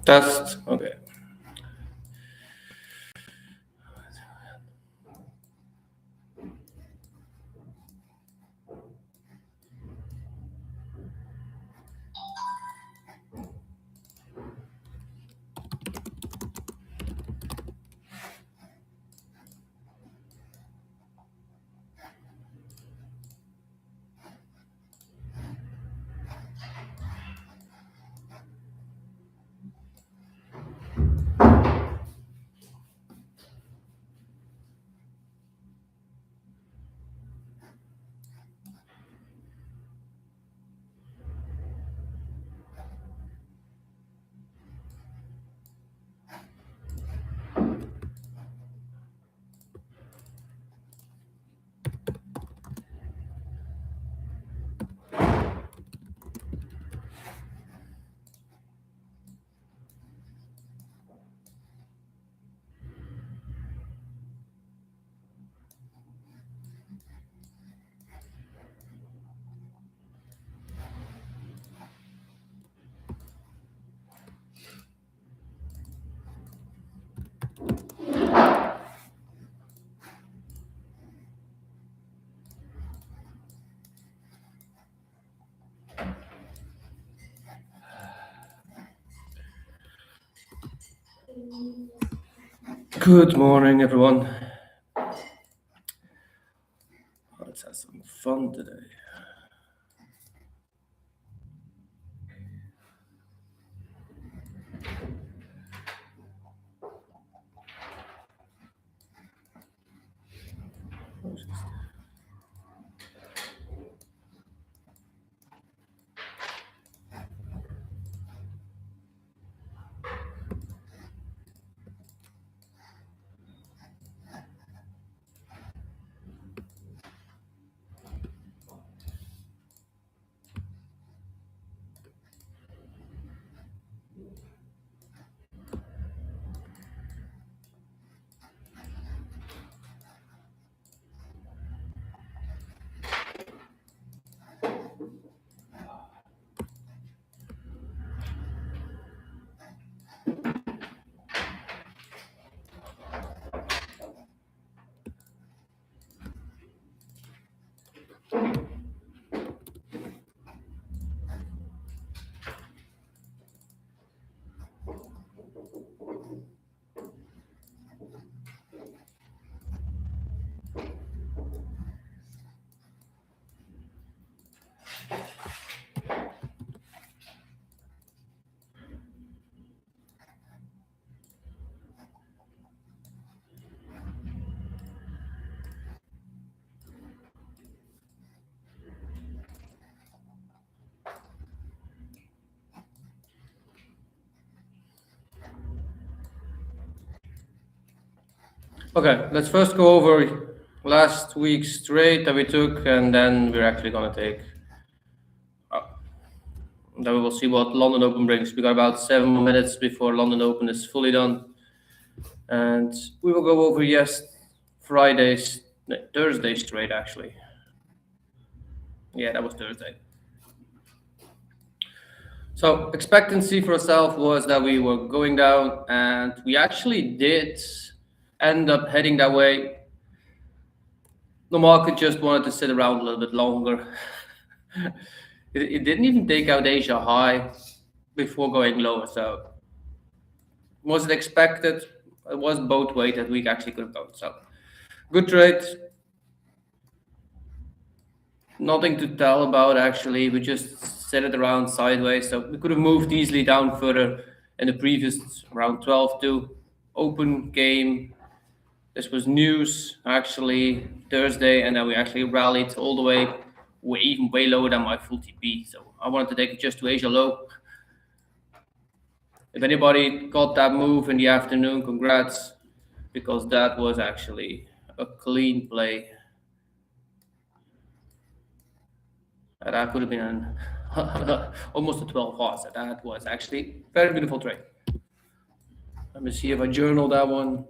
Test. Okay. Good morning, everyone. Let's have some fun today. Okay, let's first go over last week's trade that we took, and then we're actually gonna take. Then we will see what London Open brings. We got about 7 minutes before London Open is fully done, and we will go over Thursday's trade actually. Yeah, that was Thursday. So expectancy for ourselves was that we were going down, and we actually did end up heading that way. The market just wanted to sit around a little bit longer. It didn't even take out Asia high before going lower. So was it expected? It was both ways that we actually could have gone. So good trade. Nothing to tell about actually. We just set it around sideways. So we could have moved easily down further in the previous round 12 to open game. This was news actually Thursday, and then we actually rallied all the way, even way lower than my full TP. So I wanted to take it just to Asia low. If anybody got that move in the afternoon, congrats, because that was actually a clean play. That could have been almost a 12 horse. That was actually very beautiful trade. Let me see if I journal that one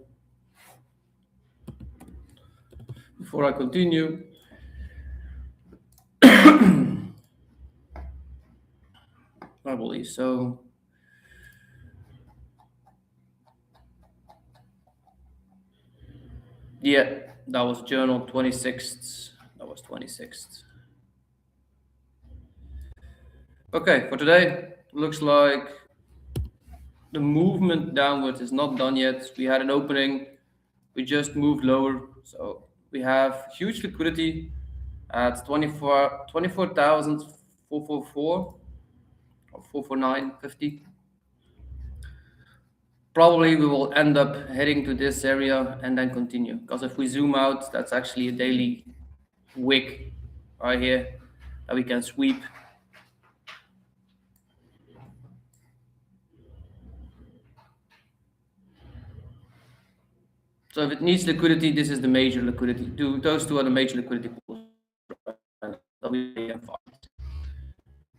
before I continue. I believe so. Yeah, that was journal 26th. That was 26th. Okay, for today, looks like the movement downwards is not done yet. We had an opening, we just moved lower. So we have huge liquidity at 24,444 or 449.50. Probably we will end up heading to this area and then continue. Because if we zoom out, that's actually a daily wick right here that we can sweep. So if it needs liquidity, this is the major liquidity. Those two are the major liquidity pools.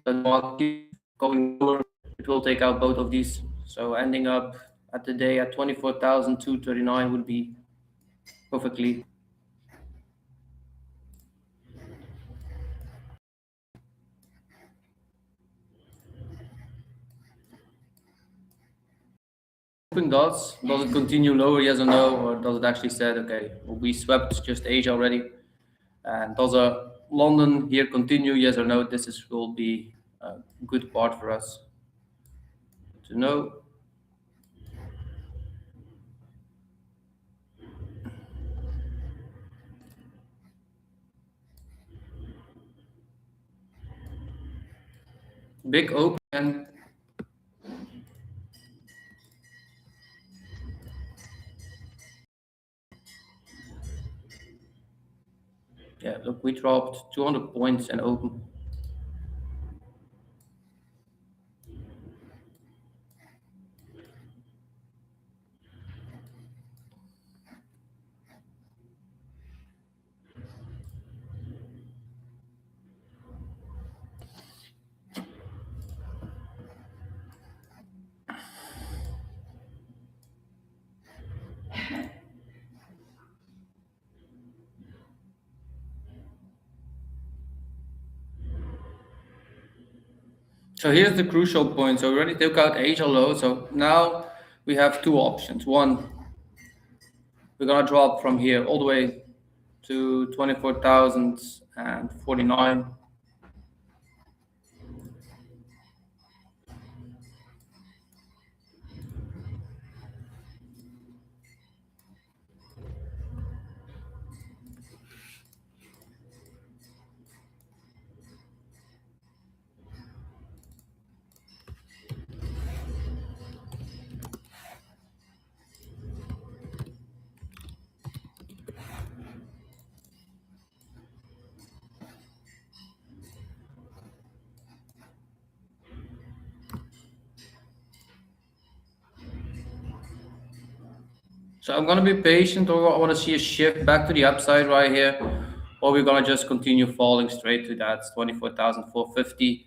The market going lower, it will take out both of these. So ending up at the day at 24,239 would be perfectly. Does it continue lower, yes or no, or does it actually said, okay, we swept just Asia already, and does a London here continue, yes or no? Will be a good part for us to know. Big open. Yeah, look, we dropped 200 points and open. So here's the crucial point. So we already took out Asia low. So now we have two options. One, we're gonna drop from here all the way to 24,049. So I'm gonna be patient, or I want to see a shift back to the upside right here, or we're gonna just continue falling straight to that 24,450,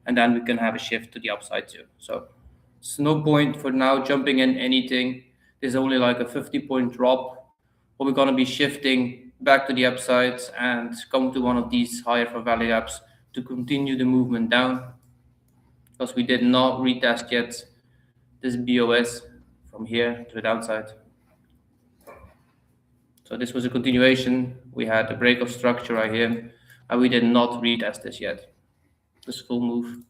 and then we can have a shift to the upside too. So it's no point for now jumping in anything. There's only like a 50-point drop, or we're gonna be shifting back to the upsides and come to one of these higher for value gaps to continue the movement down, because we did not retest yet this BOS from here to the downside. So this was a continuation. We had a break of structure right here, and we did not retest this yet. This full move.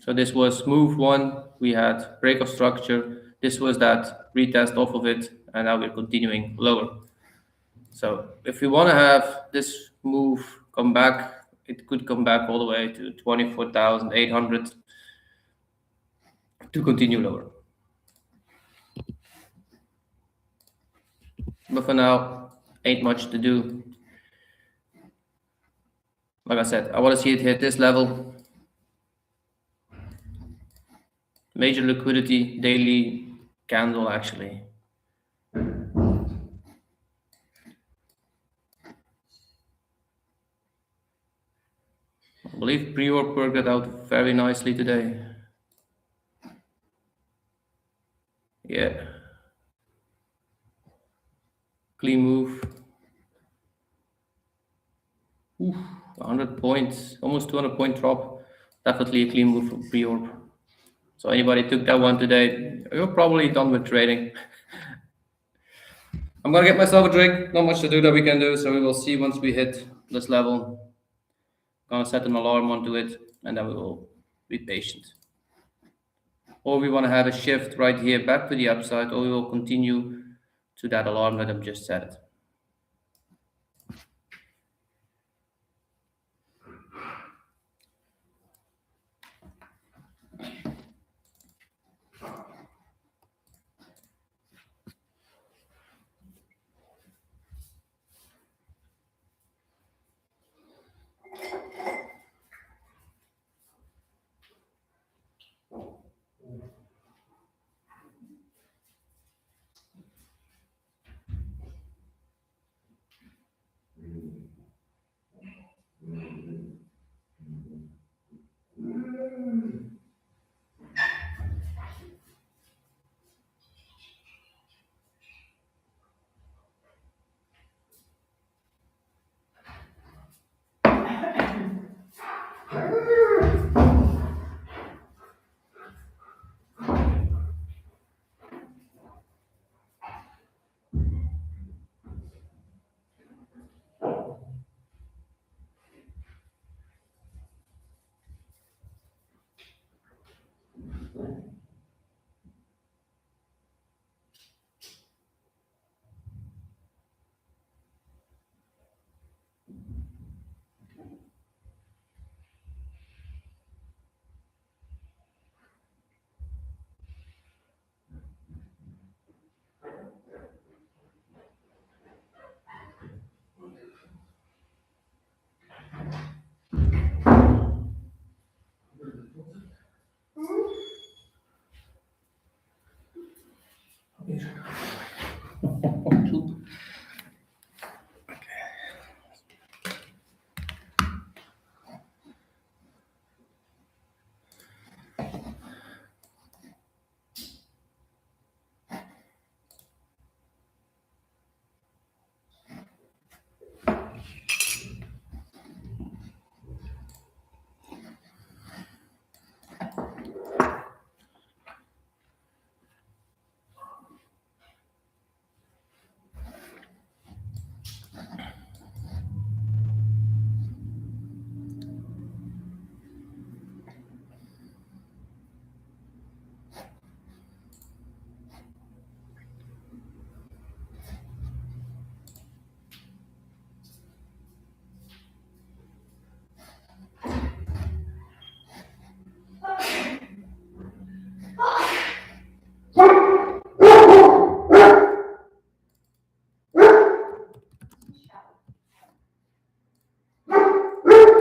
So this was move one. We had break of structure. This was that retest off of it, and now we're continuing lower. So if we want to have this move come back, it could come back all the way to 24,800 to continue lower. But for now, ain't much to do. Like I said, I want to see it hit this level. Major liquidity, daily candle actually. I believe pre-work worked it out very nicely today. Yeah. Clean move. Oof, 100 points, almost 200 point drop. Definitely a clean move from pre-orb. So anybody took that one today, you're probably done with trading. I'm gonna get myself a drink. Not much to do that we can do, so we will see once we hit this level. Gonna set an alarm onto it, and then we will be patient. Or we want to have a shift right here back to the upside, or we will continue to that alarm that I've just set.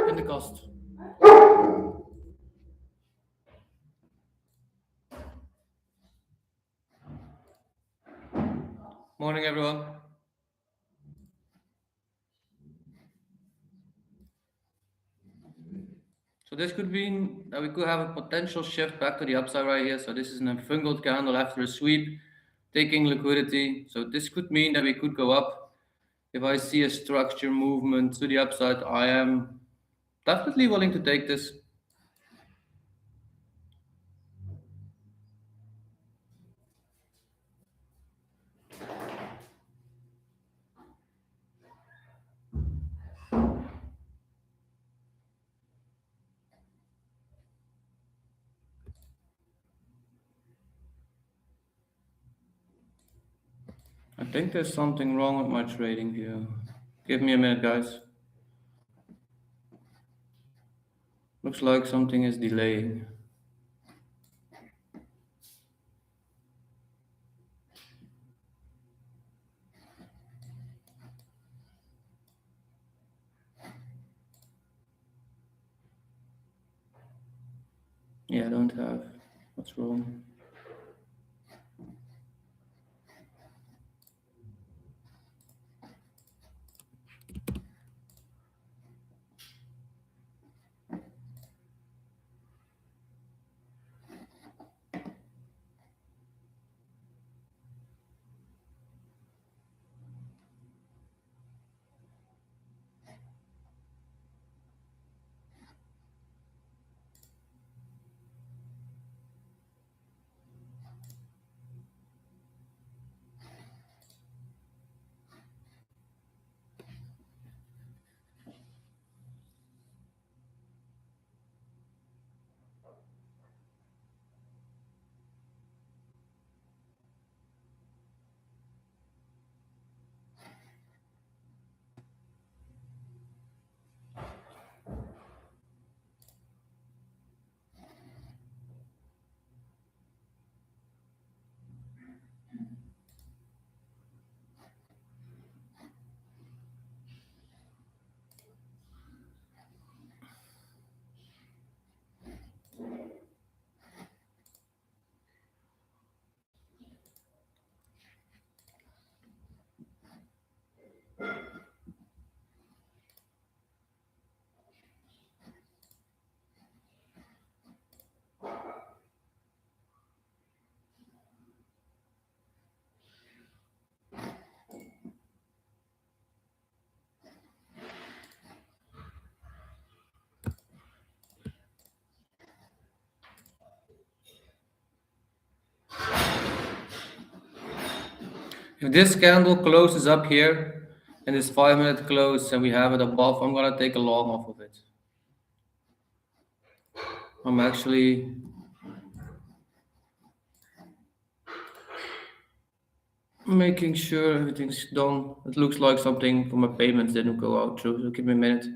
In the cost. Morning, everyone. So this could mean that we could have a potential shift back to the upside right here. So this is a fungal candle after a sweep, taking liquidity. So this could mean that we could go up. If I see a structure movement to the upside, I am definitely willing to take this. I think there's something wrong with my trading view. Give me a minute, guys. Looks like something is delaying. Yeah, I don't have. What's wrong? If this candle closes up here and this 5 minute close and we have it above, I'm gonna take a long off of it. I'm actually making sure everything's done. It looks like something for my payments didn't go out through, so give me a minute.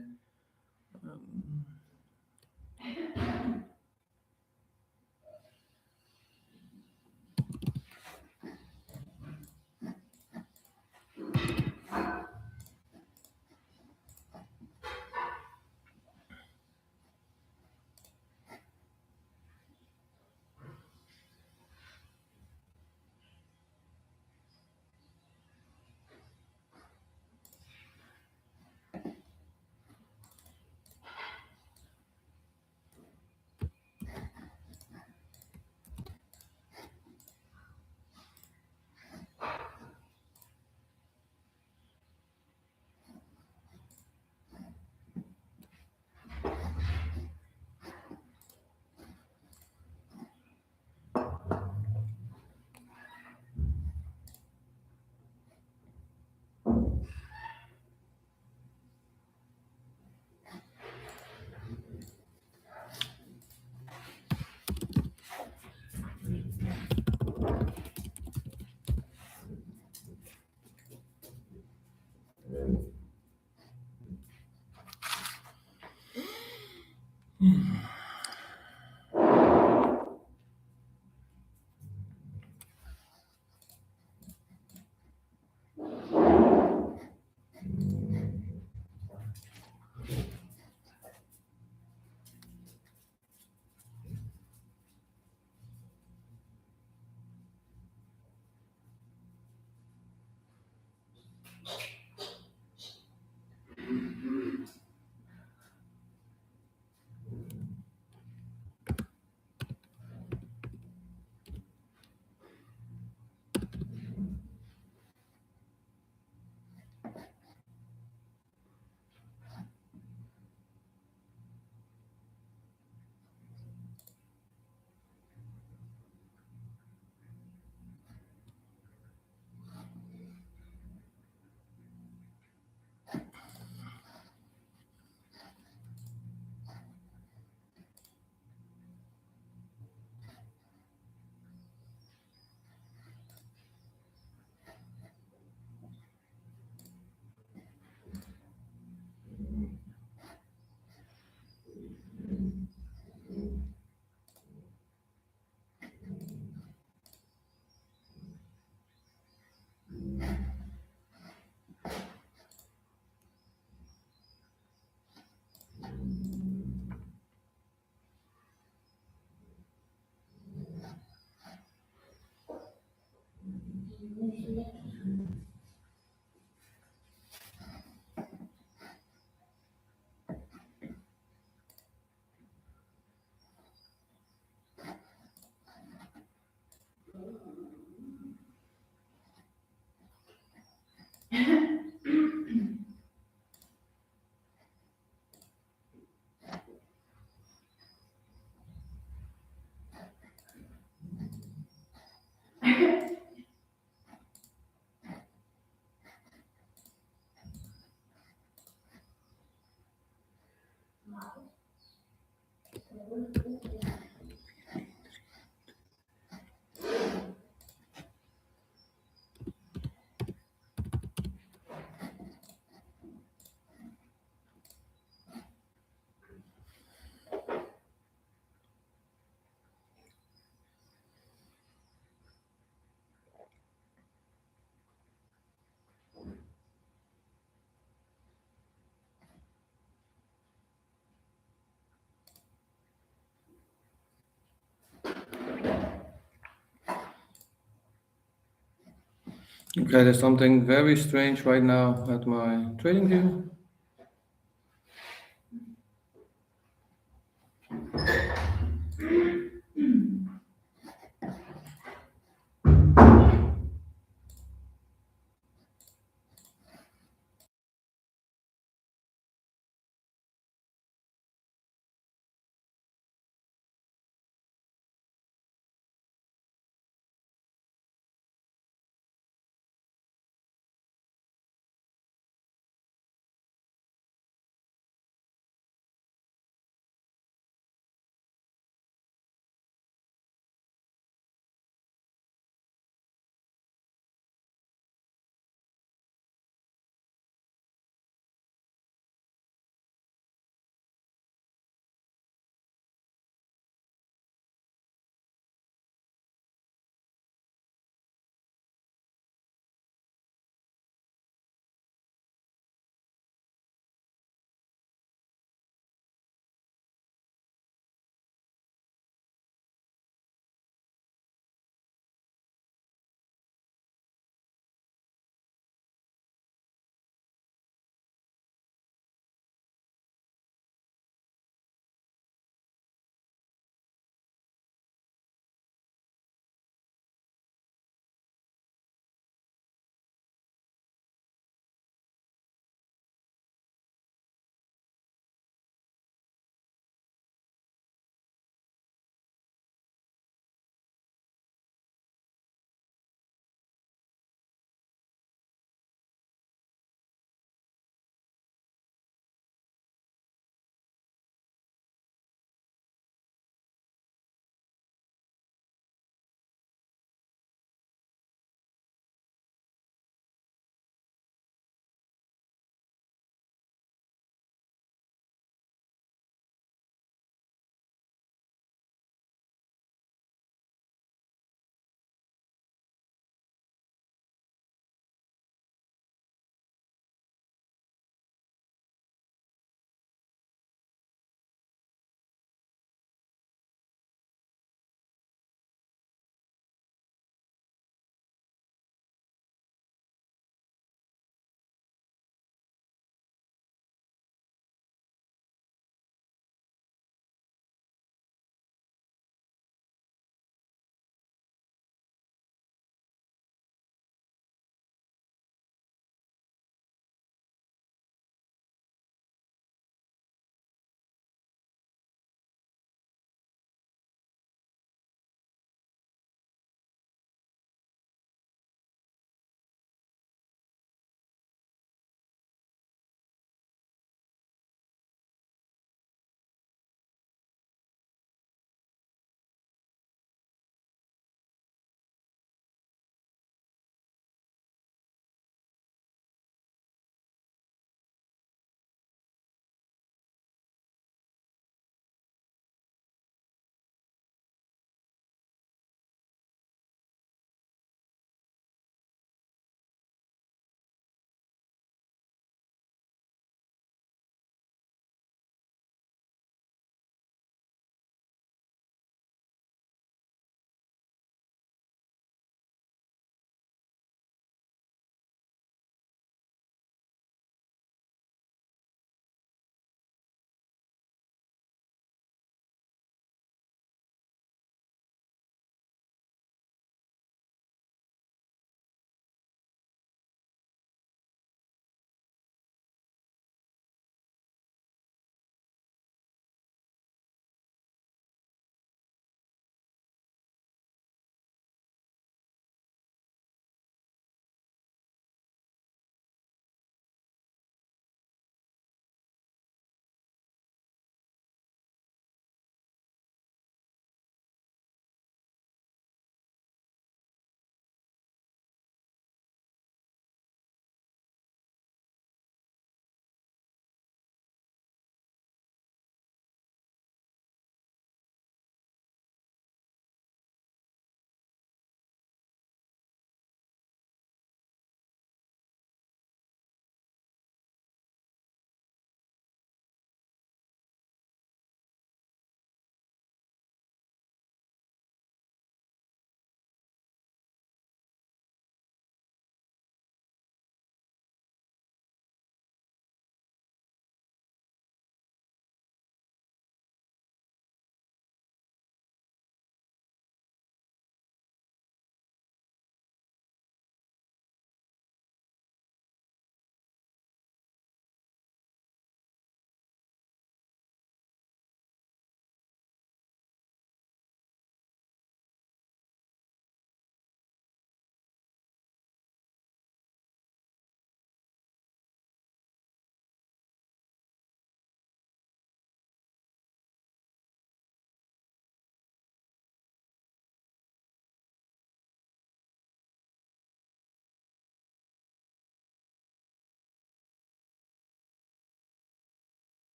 Okay, there's something very strange right now at my trading view.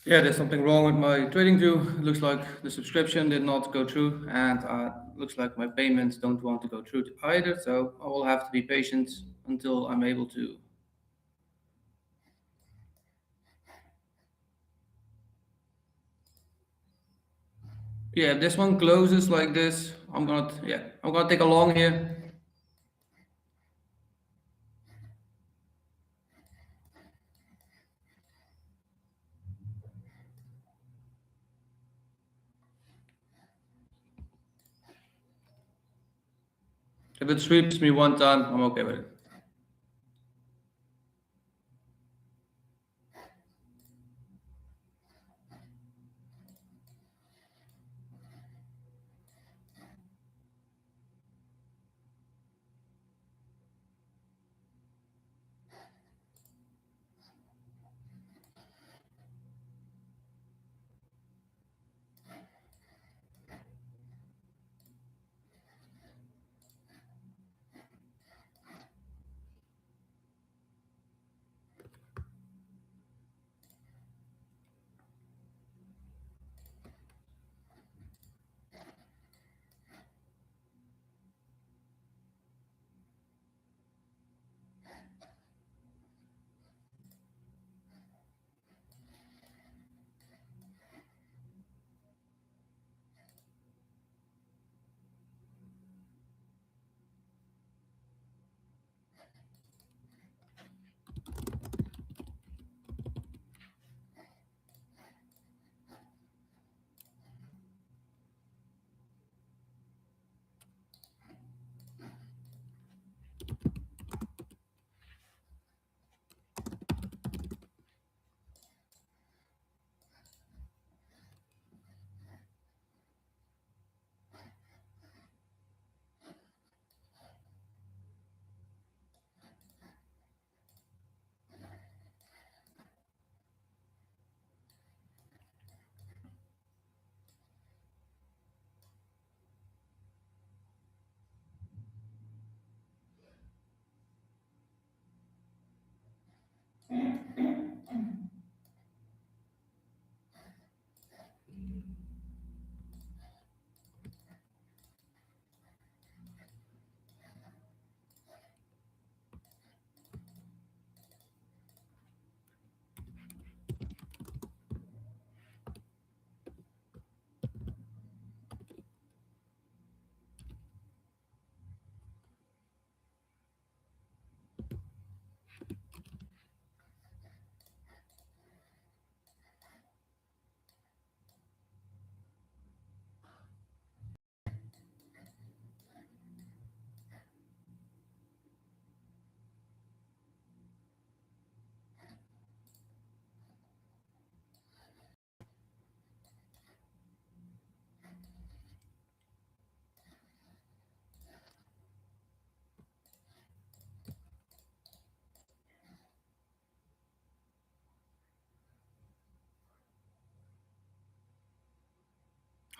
Yeah, there's something wrong with my trading view. It looks like the subscription did not go through, and looks like my payments don't want to go through either. So I will have to be patient until I'm able to. Yeah, if this one closes like this, I'm gonna take a long here. If it sweeps me one time, I'm okay with it.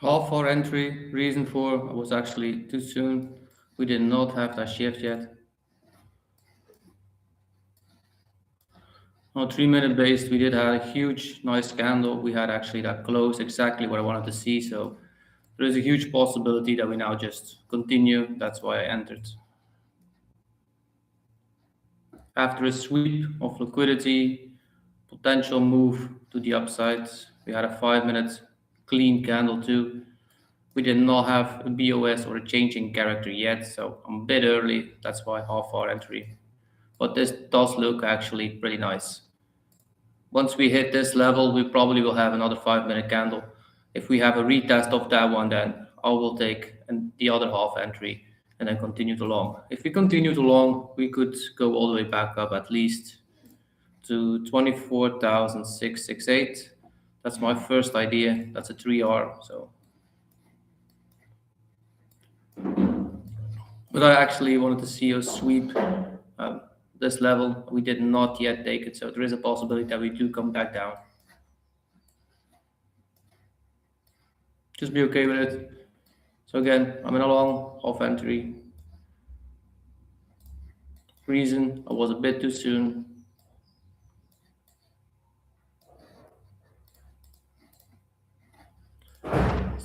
Half hour entry, reason for I was actually too soon. We did not have that shift yet. On 3 minute base, we did have a huge, nice candle. We had actually that close exactly what I wanted to see. So there is a huge possibility that we now just continue. That's why I entered. After a sweep of liquidity, potential move to the upside, we had a 5 minute clean candle too. We did not have a BOS or a changing character yet, so I'm a bit early. That's why half hour entry. But this does look actually pretty nice. Once we hit this level, we probably will have another 5 minute candle. If we have a retest of that one, then I will take the other half entry and then continue to long. If we continue to long, we could go all the way back up at least to 24,668. That's my first idea. That's a 3R. So, but I actually wanted to see us sweep um, this level. We did not yet take it, so there is a possibility that we do come back down. Just be okay with it. So again, I'm in a long half entry. Reason I was a bit too soon.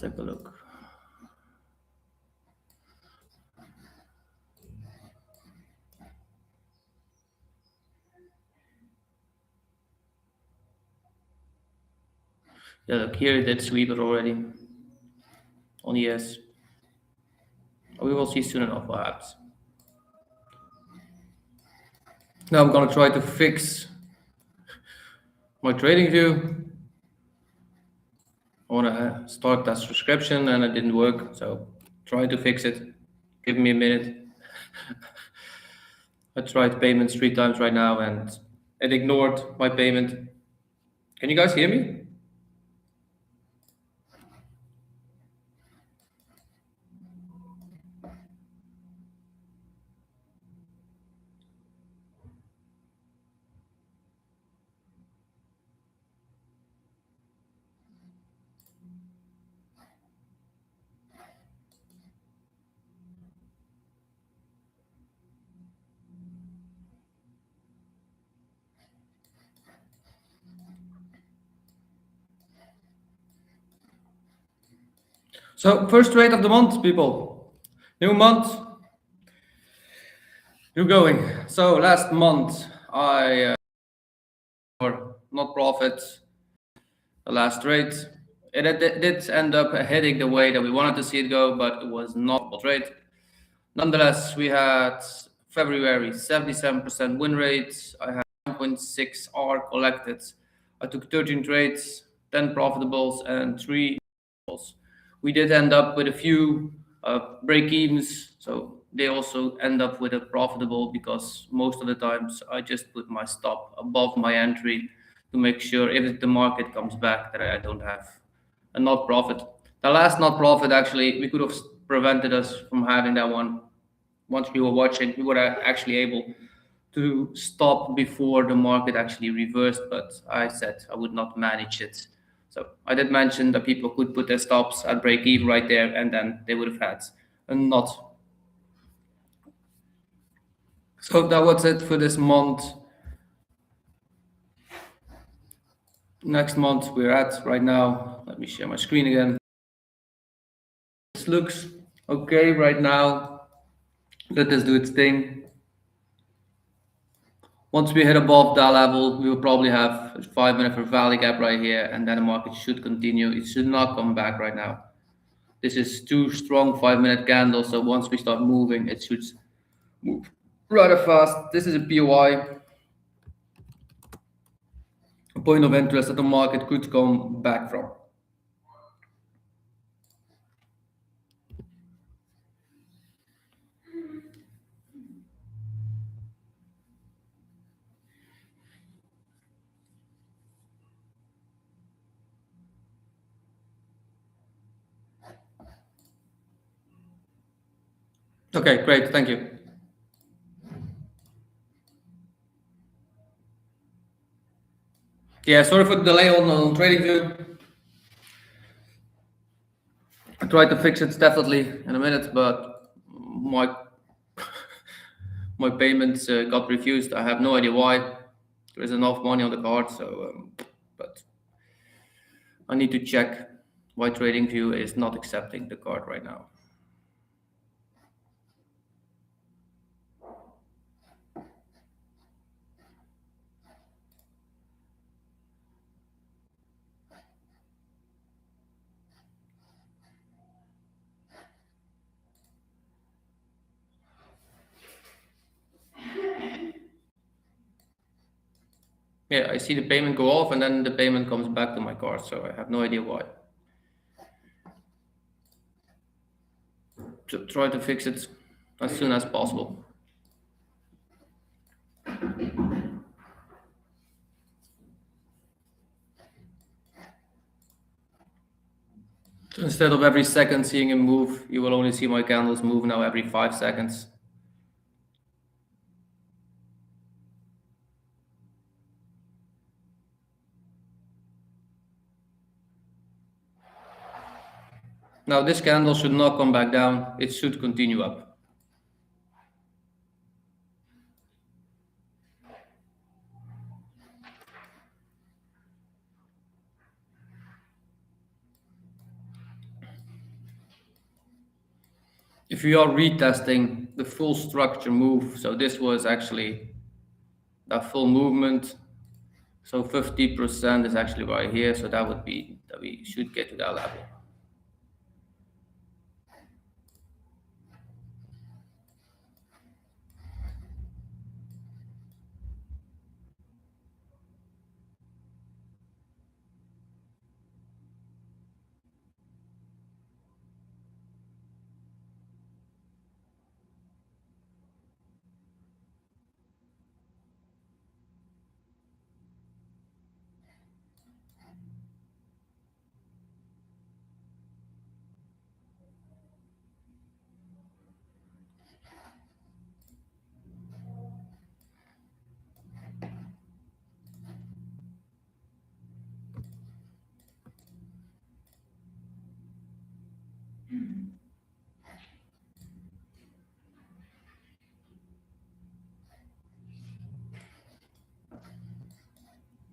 take a look. Yeah, look, here it did sweep it already on ES. We will see soon enough what happens. Now I'm gonna try to fix my trading view. I wanna start that subscription and it didn't work, so try to fix it. Give me a minute. I tried payments 3 times right now and it ignored my payment. Can you guys hear me? So first trade of the month, people. New month, new going. So last month I or not profit the last trade. It did end up heading the way that we wanted to see it go, but it was not a trade. Nonetheless, we had February 77% win rate. I had 1.6 R collected. I took 13 trades, 10 profitables, and 3 losses. We did end up with a few break evens, so they also end up with a profitable because most of the times I just put my stop above my entry to make sure if the market comes back that I don't have a not profit. The last not profit actually we could have prevented us from having that one. Once we were watching, we were actually able to stop before the market actually reversed, but I said I would not manage it. So I did mention that people could put their stops at break even right there, and then they would have had a not. So that was it for this month. Next month we're at right now. Let me share my screen again. This looks okay right now. Let this do its thing. Once we hit above that level, we will probably have a 5 minute for valley gap right here, and then the market should continue. It should not come back right now. This is too strong 5 minute candle, so once we start moving, it should move rather fast. This is a POI, a point of interest that the market could come back from. Okay, great, thank you. Yeah, sorry for the delay on trading view. I tried to fix it definitely in a minute, but my my payments got refused. I have no idea why. There is enough money on the card, so but I need to check why TradingView is not accepting the card right now. Yeah, I see the payment go off and then the payment comes back to my card, so I have no idea why. So try to fix it as soon as possible. So instead of every second seeing a move, you will only see my candles move now every 5 seconds. Now this candle should not come back down, it should continue up. If we are retesting the full structure move, so this was actually that full movement. So 50% is actually right here, so that would be that we should get to that level.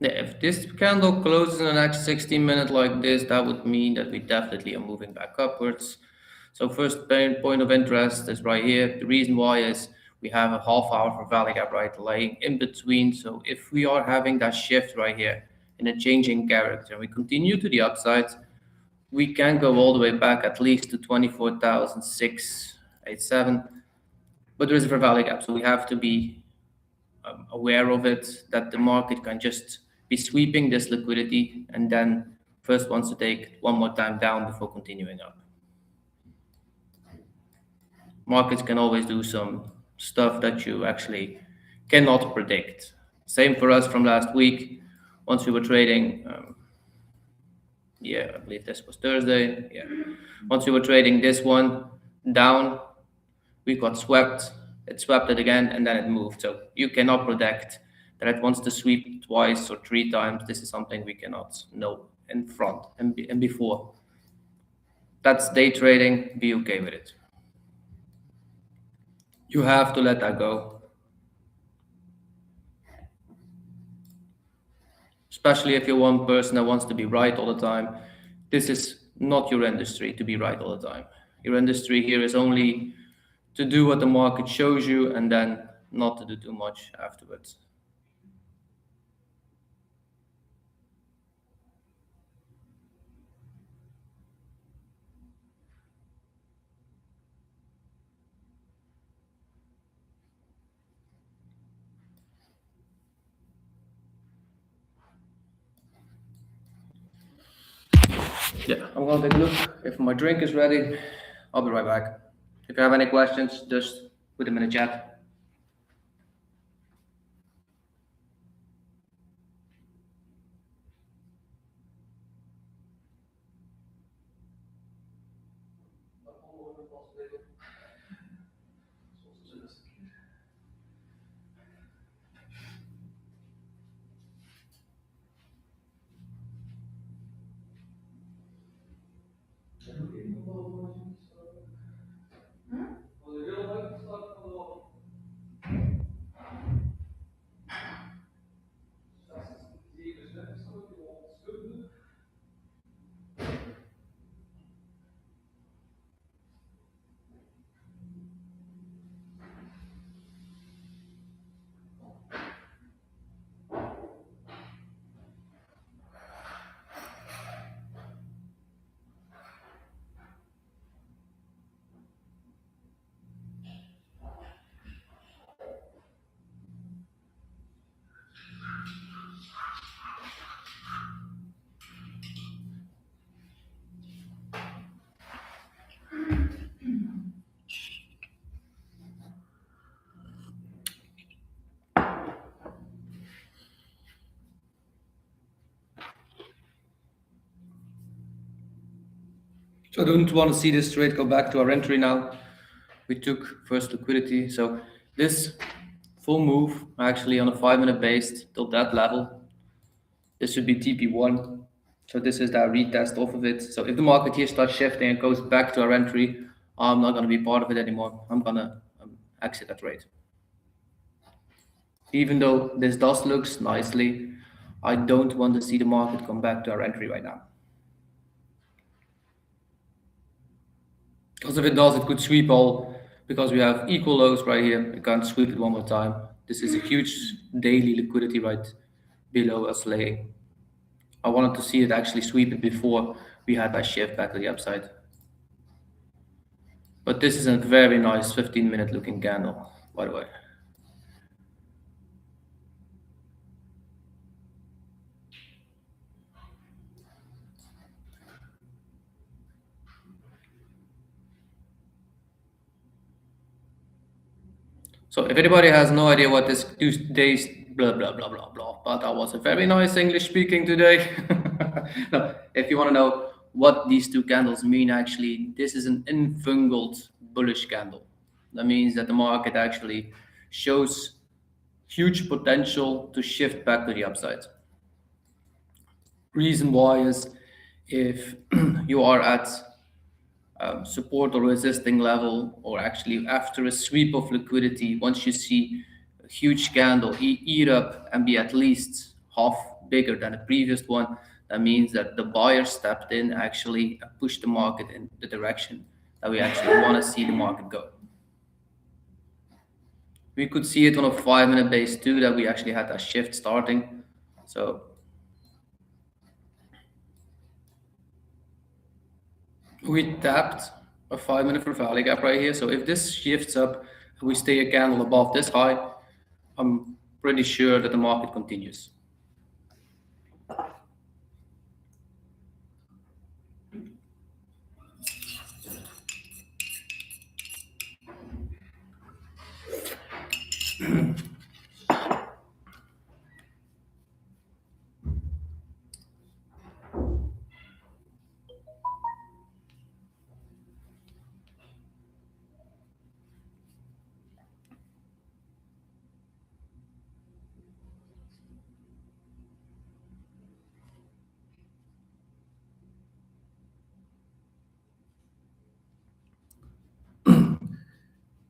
Yeah, if this candle closes in the next 16 minutes like this, that would mean that we definitely are moving back upwards. So first point of interest is right here. The reason why is we have a half hour for value gap right laying in between. So if we are having that shift right here in a changing character, and we continue to the upside, we can go all the way back at least to 24,687. But there is a value gap, so we have to be aware of it, that the market can just be sweeping this liquidity and then first wants to take one more time down before continuing up. Markets can always do some stuff that you actually cannot predict. Same for us from last week. Once we were trading, I believe this was Thursday. Yeah. Once we were trading this one down, we got swept. It swept it again, and then it moved. So you cannot predict that it wants to sweep twice or three times. This is something we cannot know in front and before. That's day trading. Be okay with it. You have to let that go. Especially if you're one person that wants to be right all the time. This is not your industry to be right all the time. Your industry here is only to do what the market shows you and then not to do too much afterwards. Yeah, I'm gonna take a look. If my drink is ready, I'll be right back. If you have any questions, just put them in the chat. So I don't want to see this trade go back to our entry now. We took first liquidity. So this full move actually on a 5 minute base till that level. This should be TP1. So this is that retest off of it. So if the market here starts shifting and goes back to our entry, I'm not going to be part of it anymore. I'm going to exit that trade. Even though this does looks nicely, I don't want to see the market come back to our entry right now. Because if it does, it could sweep all, because we have equal lows right here. It can't sweep it one more time. This is a huge daily liquidity right below us laying. I wanted to see it actually sweep it before we had that shift back to the upside. But this is a very nice 15-minute looking candle, by the way. So if anybody has no idea what this today's blah blah blah blah blah, but I was a very nice English speaking today. No, if you want to know what these two candles mean, actually, this is an infungled bullish candle. That means that the market actually shows huge potential to shift back to the upside. Reason why is if you are at support or resisting level, or actually after a sweep of liquidity, once you see a huge candle eat up and be at least half bigger than the previous one, that means that the buyer stepped in actually and pushed the market in the direction that we actually want to see the market go. We could see it on a 5-minute base too, that we actually had that shift starting. So we tapped a 5-minute for value gap right here. So if this shifts up and we stay a candle above this high, I'm pretty sure that the market continues.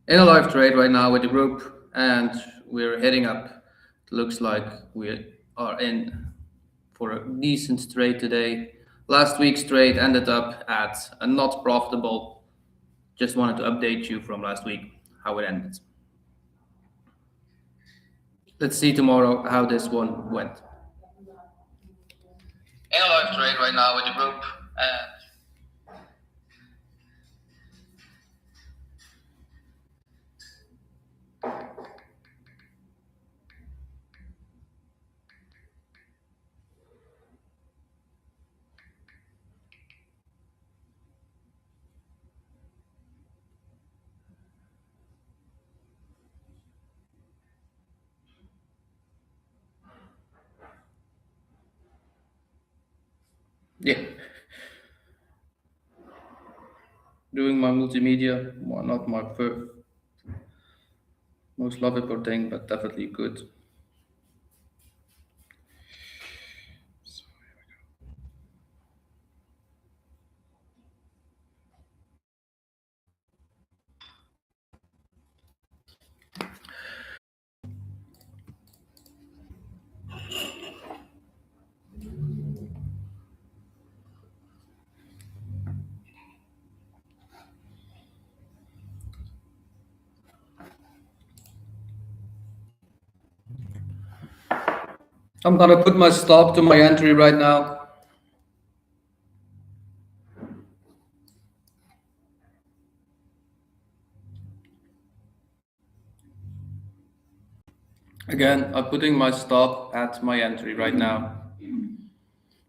In a live trade right now with the group, and we're heading up. It looks like we are in for a decent trade today. Last week's trade ended up at a not profitable. Just wanted to update you from last week how it ended. Let's see tomorrow how this one went. In a live trade right now with the group, and yeah, doing my multimedia, well, not my most lovable thing, but definitely good. I'm gonna put my stop to my entry right now. Again, I'm putting my stop at my entry right now.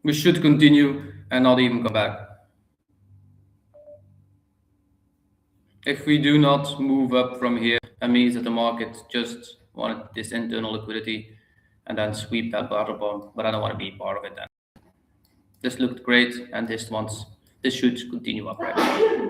We should continue and not even come back. If we do not move up from here, that means that the market just wanted this internal liquidity and then sweep that bottom bond, but I don't want to be part of it then. This looked great, and this should continue up right now.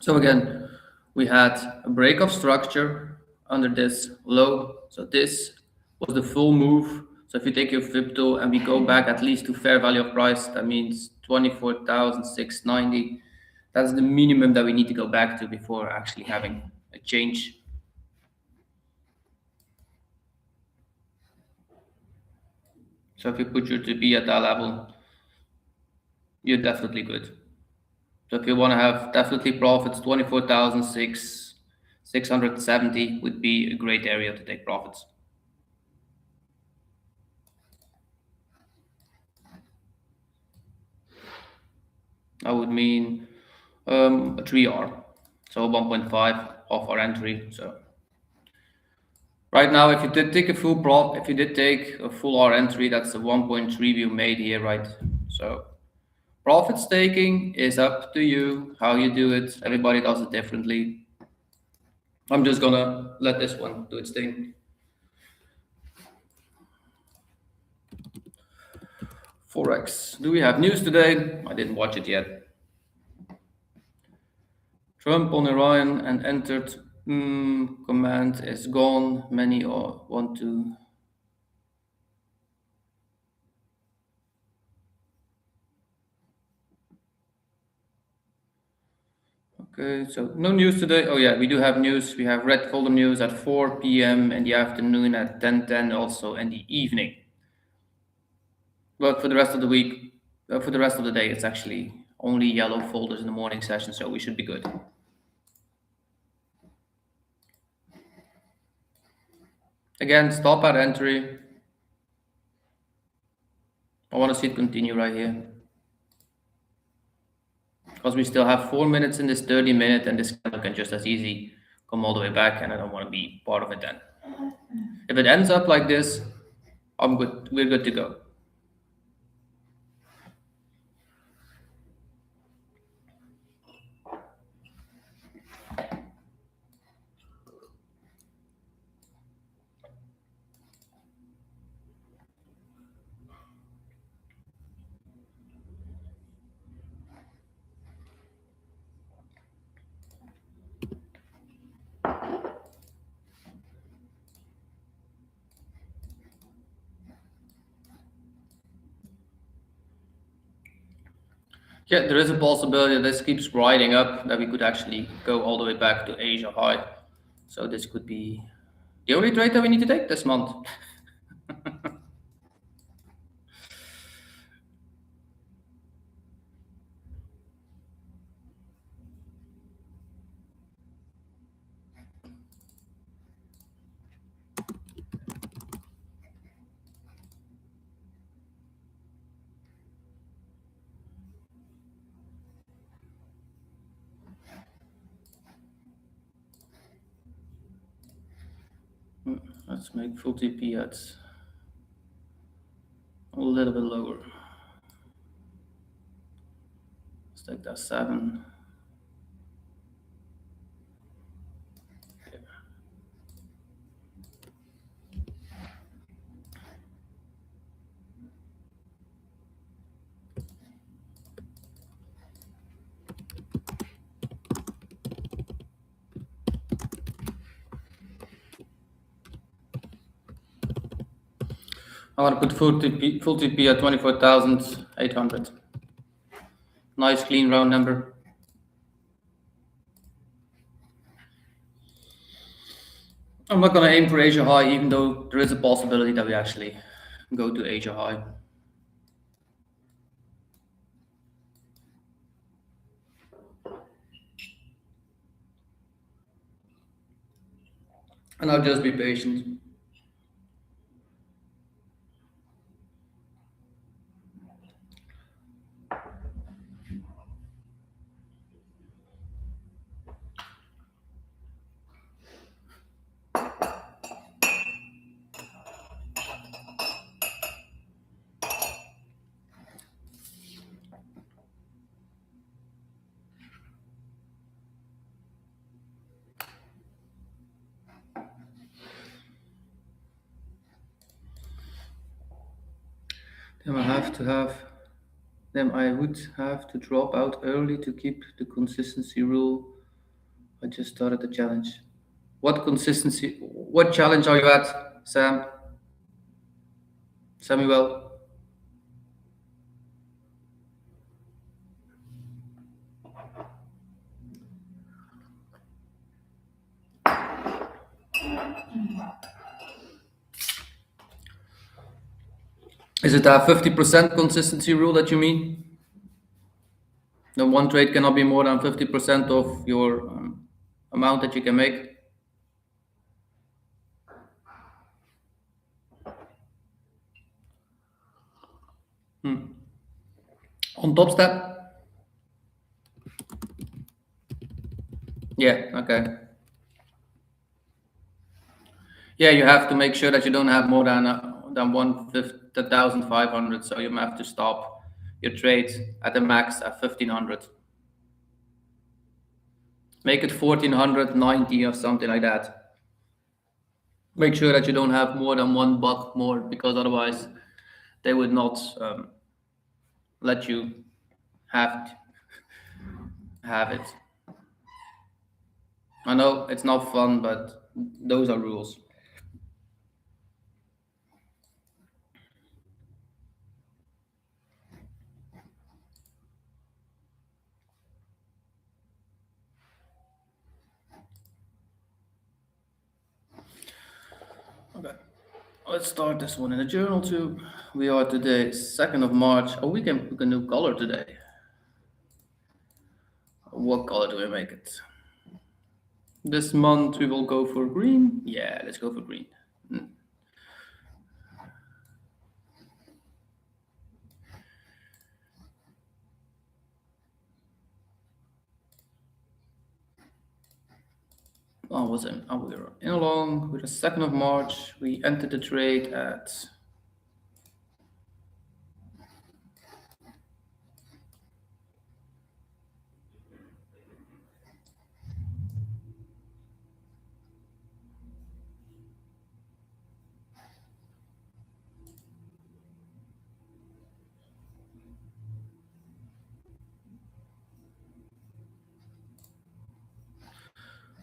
So again, we had a break of structure under this low. So this was the full move. So if you take your crypto and we go back at least to fair value of price, that means 24,690. That's the minimum that we need to go back to before actually having a change. So if you put your TP at that level, you're definitely good. So if you want to have definitely profits, 24,670 would be a great area to take profits. That would mean a 3R, so 1.5 of our entry. So right now, if you did take a full prop, if you did take a full R entry, that's a 1.3 you made here, right? So profit staking is up to you how you do it. Everybody does it differently. I'm just gonna let this one do its thing. Forex. Do we have news today? I didn't watch it yet. Trump on Iran and entered command is gone. Many want to. Okay, so no news today. Oh yeah, we do have news. We have Red Folder news at 4 p.m. in the afternoon, at 10:10 also in the evening. But for the rest of the week, for the rest of the day, it's actually only yellow folders in the morning session, so we should be good. Again, stop at entry. I want to see it continue right here. Because we still have 4 minutes in this 30-minute, and this candle can just as easy come all the way back, and I don't want to be part of it then. If it ends up like this, I'm good. We're good to go. Yeah, there is a possibility that this keeps riding up, that we could actually go all the way back to Asia high. So this could be the only trade that we need to take this month. Let's make full TP at a little bit lower. Let's take that 7. I want to put full TP at 24,800. Nice clean round number. I'm not going to aim for Asia high, even though there is a possibility that we actually go to Asia high. And I'll just be patient. Then I would have to drop out early to keep the consistency rule I just started the challenge. What challenge are you at, Sam? Samuel? Is it a 50% consistency rule that you mean? The one trade cannot be more than 50% of your amount that you can make? On top step? Yeah, okay. Yeah, you have to make sure that you don't have more than 1,500, so you have to stop your trade at the max at 1,500. Make it 1,490 or something like that. Make sure that you don't have more than $1 more, because otherwise they would not let you have it. I know it's not fun, but those are rules. Okay, let's start this one in the journal too. We are today 2nd of March. Oh, we can pick a new color today. What color do we make it? This month we will go for green. Yeah, let's go for green. Oh, was it? Oh, we were in along with the 2nd of March. We entered the trade at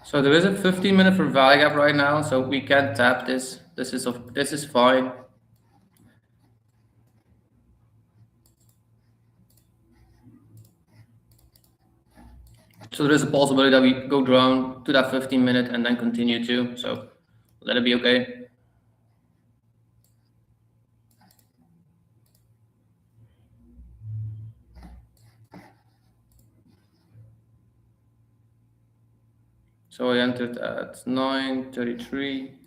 so there is a 15-minute for value gap right now, so we can't tap this. This is fine. So there is a possibility that we go down to that 15-minute and then continue to. So let it be okay. So I entered at 9:33.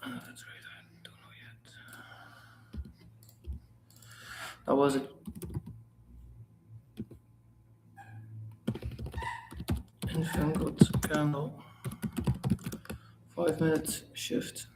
That's right, I don't know yet. That was it. Infinite candle. 5-minute shift.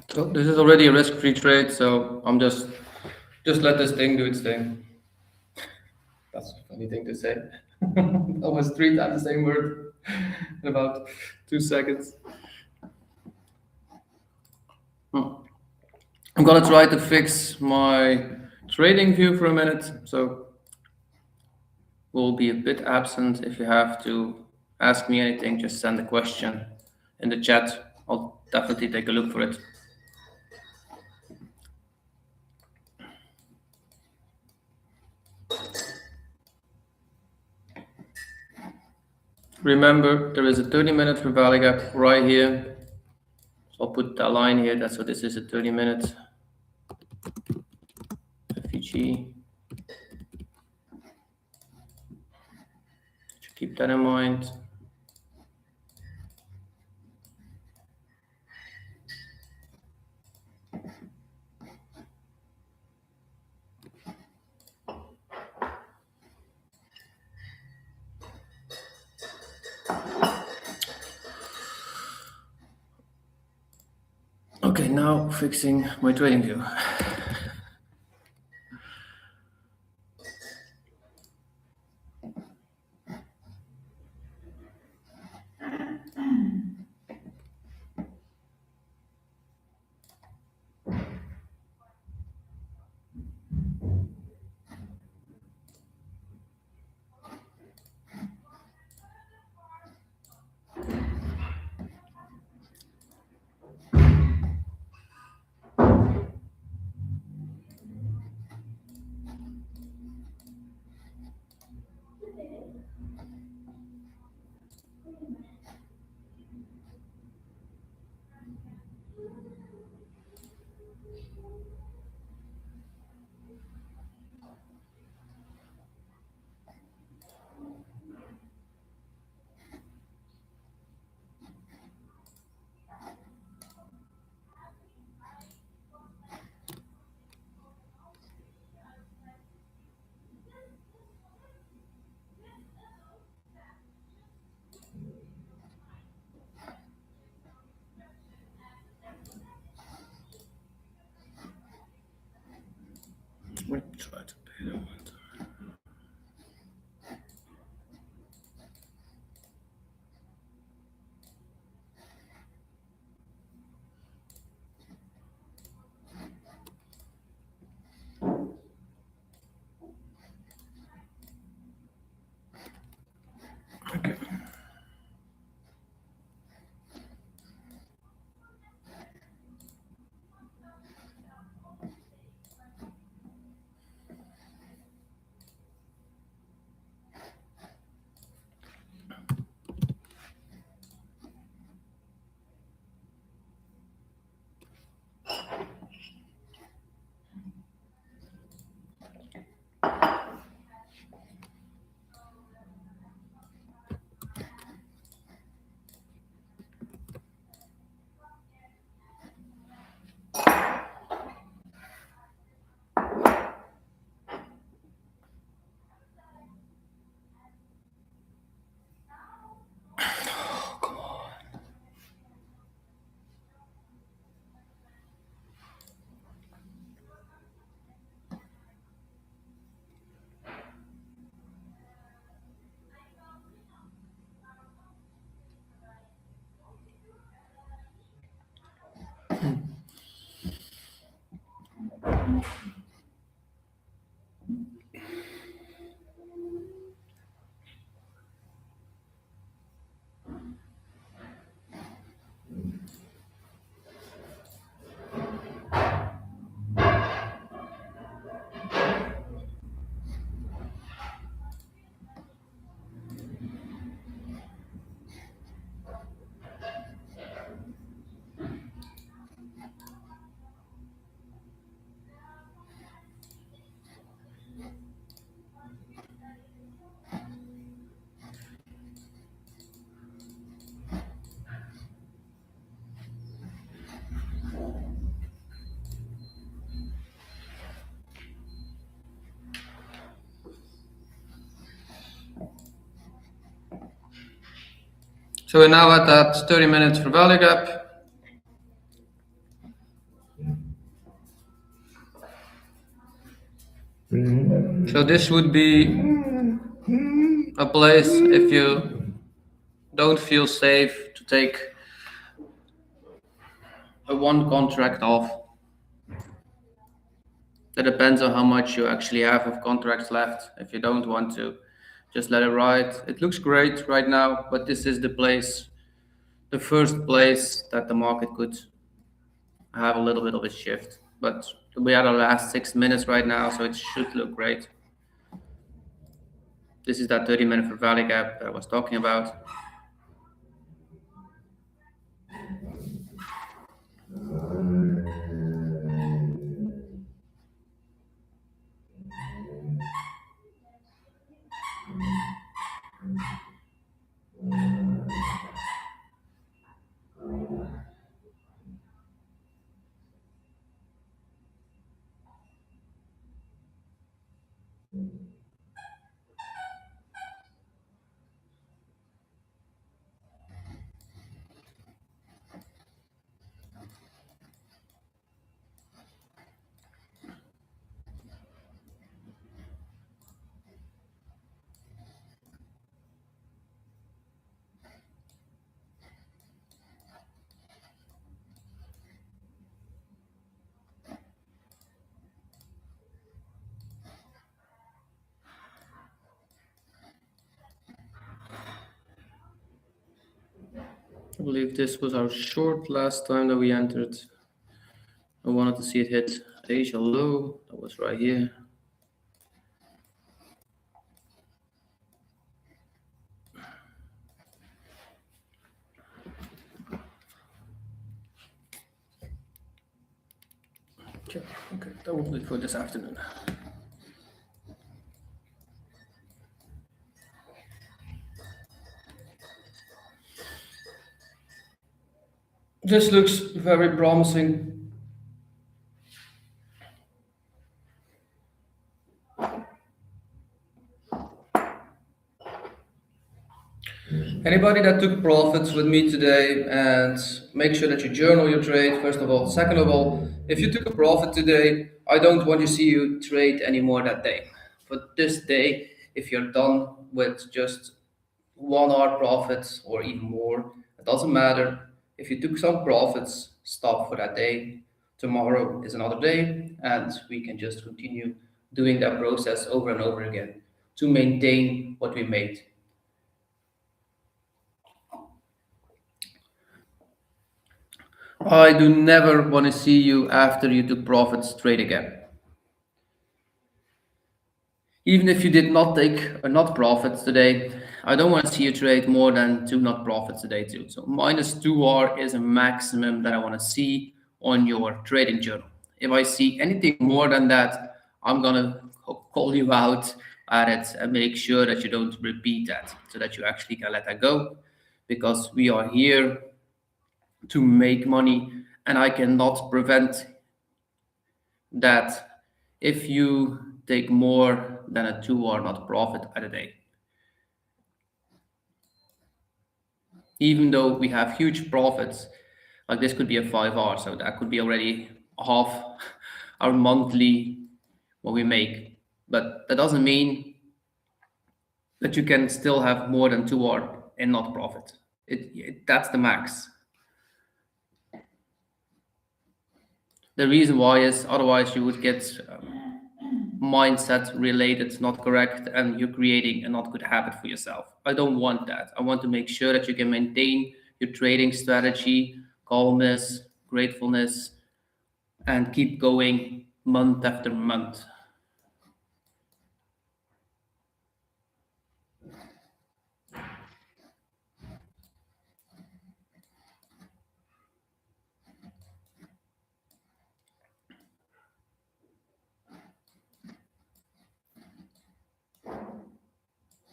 So this is already a risk-free trade, so I'm just let this thing do its thing. That's a funny thing to say. That was 3 times the same word in about 2 seconds. I'm gonna try to fix my trading view for a minute, so we'll be a bit absent. If you have to ask me anything, just send a question in the chat. I'll definitely take a look for it. Remember, there is a 30-minute value gap right here. So I'll put that line here. That's what this is, a 30-minute FEG. Keep that in mind. Okay, now fixing my trading view. Let me try to pay that one time. Okay. Oh, come on. So we're now at that 30 minutes for value gap. So this would be a place if you don't feel safe to take a one contract off. That depends on how much you actually have of contracts left. If you don't want to, just let it ride. It looks great right now, but this is the place, the first place that the market could have a little bit of a shift. But we are the last 6 minutes right now, so it should look great. This is that 30-minute fair value gap that I was talking about. I believe this was our short last time that we entered. I wanted to see it hit Asia low. That was right here. Okay, that will be for this afternoon. This looks very promising. Anybody that took profits with me today, and make sure that you journal your trade, first of all. Second of all, if you took a profit today, I don't want to see you trade anymore that day. For this day, if you're done with just 1 hour profits or even more, it doesn't matter. If you took some profits, stop for that day. Tomorrow is another day, and we can just continue doing that process over and over again to maintain what we made. I do never want to see you after you took profits trade again. Even if you did not take a not profits today, I don't want to see you trade more than 2 not profits today too. So -2R is a maximum that I want to see on your trading journal. If I see anything more than that, I'm gonna call you out at it and make sure that you don't repeat that, so that you actually can let that go, because we are here to make money, and I cannot prevent that if you take more than a 2 or not profit at a day. Even though we have huge profits, like this could be a 5R, so that could be already half our monthly what we make. But that doesn't mean that you can still have more than 2R and not profit. That's the max. The reason why is otherwise you would get mindset related not correct, and you're creating a not good habit for yourself. I don't want that. I want to make sure that you can maintain your trading strategy, calmness, gratefulness, and keep going month after month.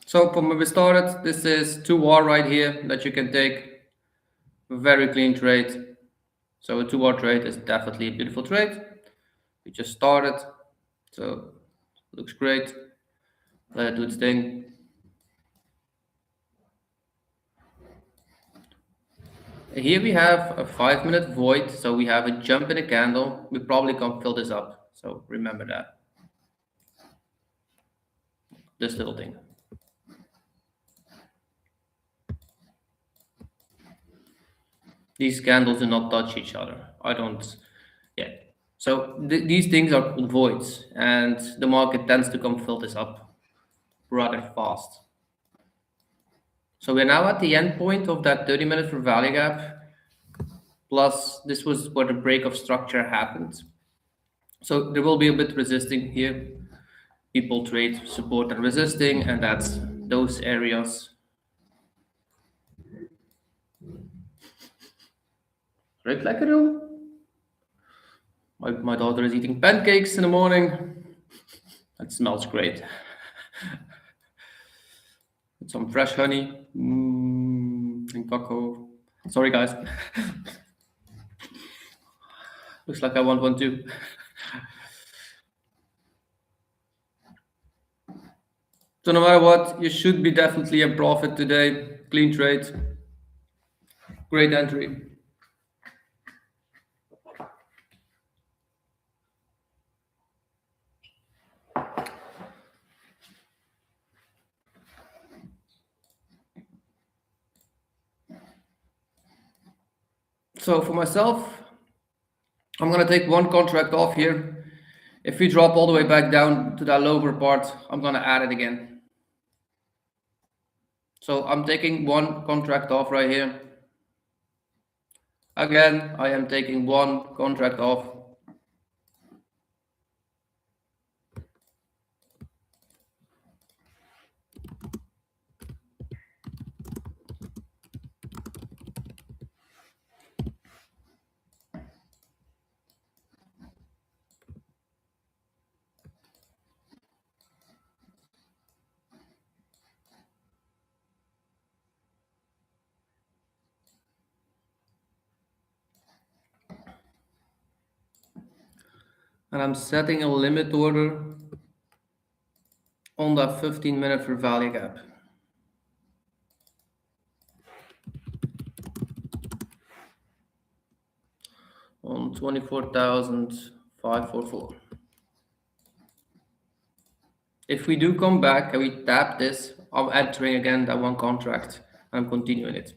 So from where we started, this is 2R right here that you can take. Very clean trade. So a 2R trade is definitely a beautiful trade. We just started, so looks great. Let it do its thing. Here we have a 5-minute void, so we have a jump in a candle. We probably can't fill this up, so remember that. This little thing. These candles do not touch each other. I don't, yeah. So these things are called voids, and the market tends to come fill this up rather fast. So we're now at the end point of that 30-minute for value gap. Plus, this was where the break of structure happened. So there will be a bit resisting here. People trade support and resisting, and that's those areas. Right, like I do. My daughter is eating pancakes in the morning. That smells great. With some fresh honey and cocoa. Sorry, guys. Looks like I want one too. So no matter what, you should be definitely in profit today. Clean trade, great entry. So for myself, I'm gonna take one contract off here. If we drop all the way back down to that lower part, I'm gonna add it again. So I'm taking one contract off right here. Again, I am taking one contract off. And I'm setting a limit order on that 15-minute for value gap. On 24,544. If we do come back and we tap this, I'm entering again that one contract. I'm continuing it.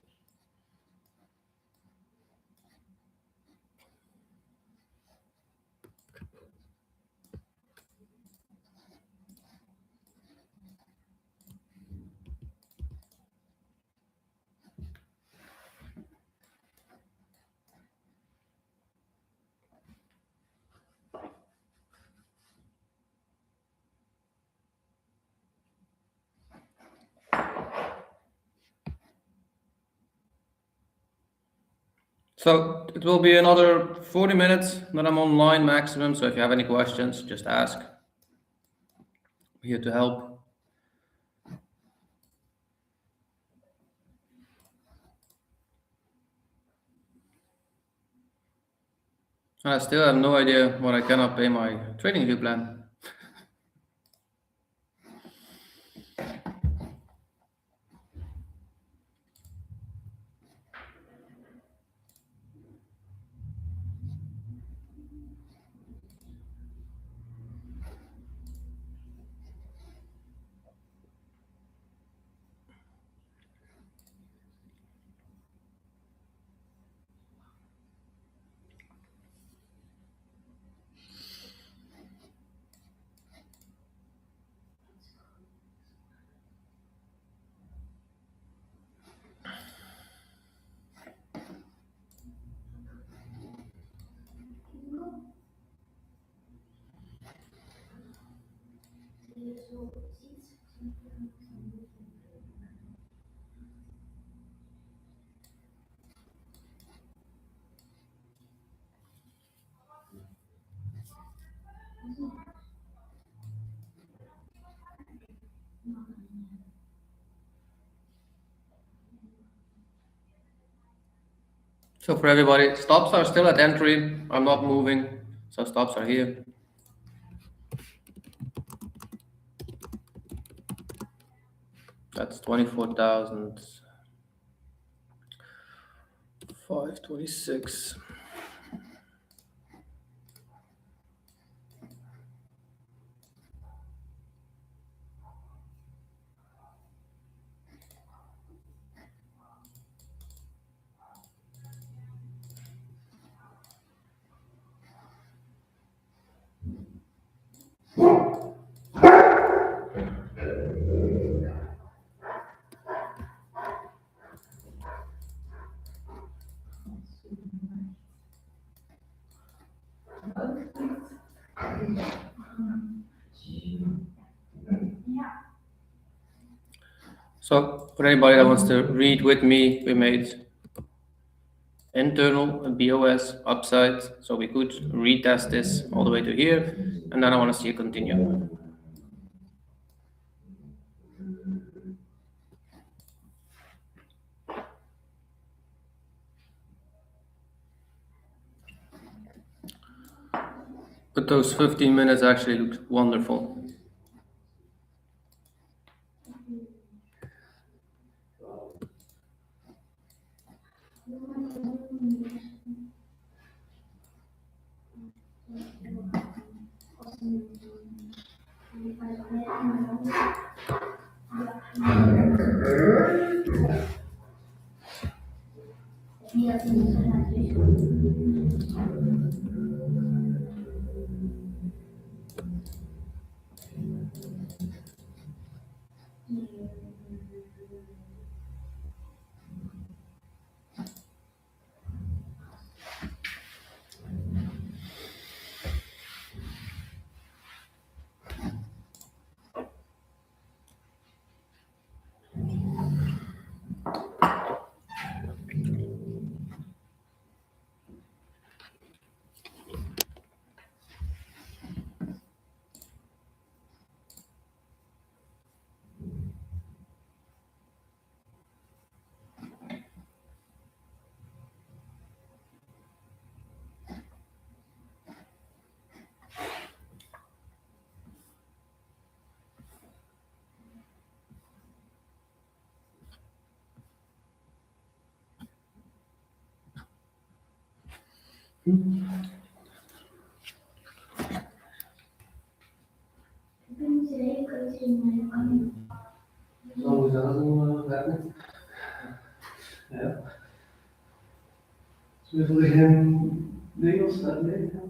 So it will be another 40 minutes that I'm online maximum. So if you have any questions, just ask. I'm here to help. I still have no idea what I cannot pay my trading view plan. So for everybody, stops are still at entry. I'm not moving, so stops are here. That's 24,526. So for anybody that wants to read with me, we made internal BOS upside, so we could retest this all the way to here, and then I want to see it continue. But those 15 minutes actually looked wonderful. Zo is dat een werken. Ja. Dus we willen geen Nederlands laten lezen.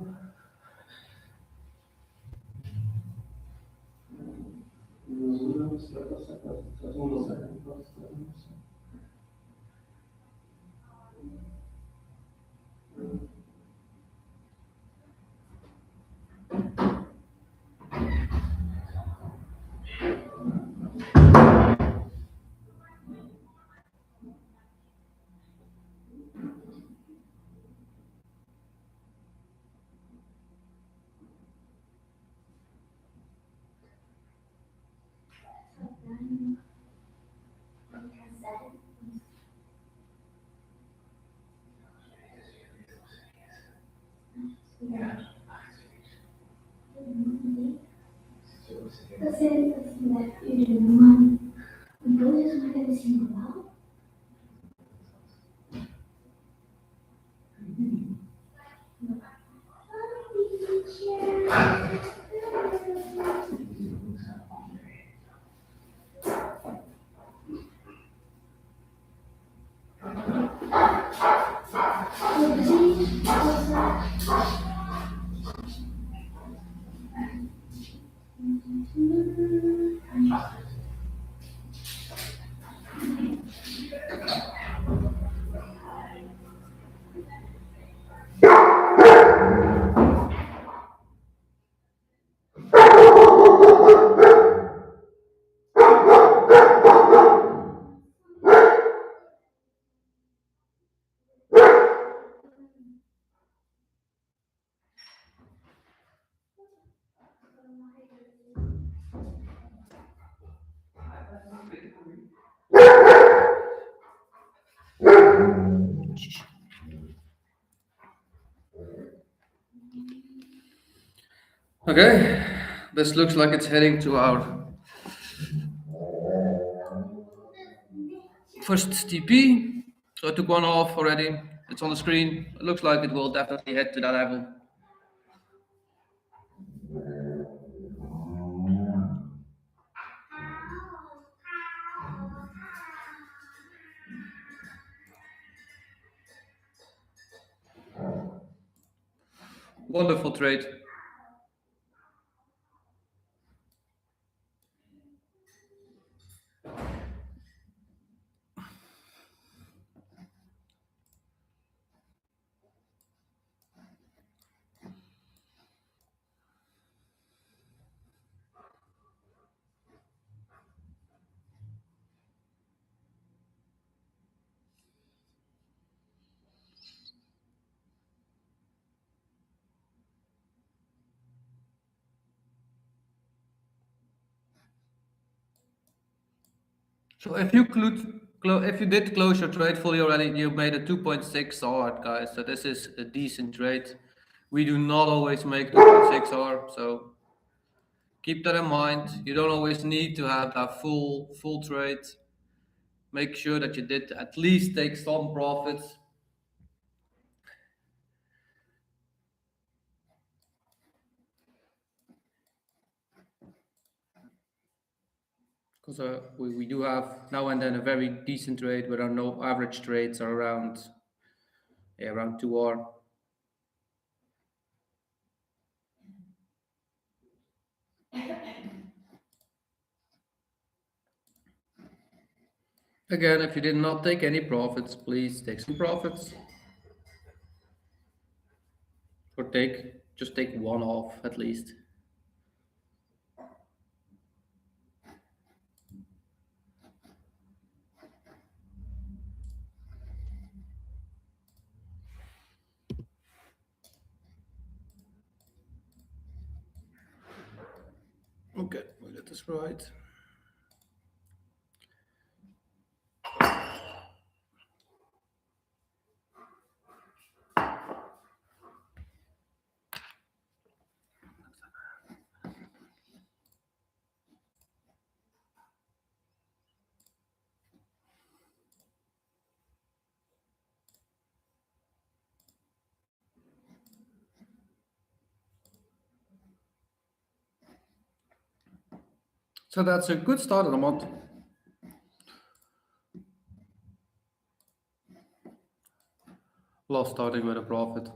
Okay, this looks like it's heading to our first TP. So I took one off already. It's on the screen. It looks like it will definitely head to that level. Wonderful trade. So if you did close your trade fully already, you made a 2.6 R, guys. So this is a decent trade. We do not always make 2.6 R, so keep that in mind. You don't always need to have that full trade. Make sure that you did at least take some profits. Because we do have now and then a very decent trade, but our no average trades are around, yeah, around 2R. Again, if you did not take any profits, please take some profits. Or just take one off at least. Okay, we got this right. So that's a good start of the month. Lost starting with a profit.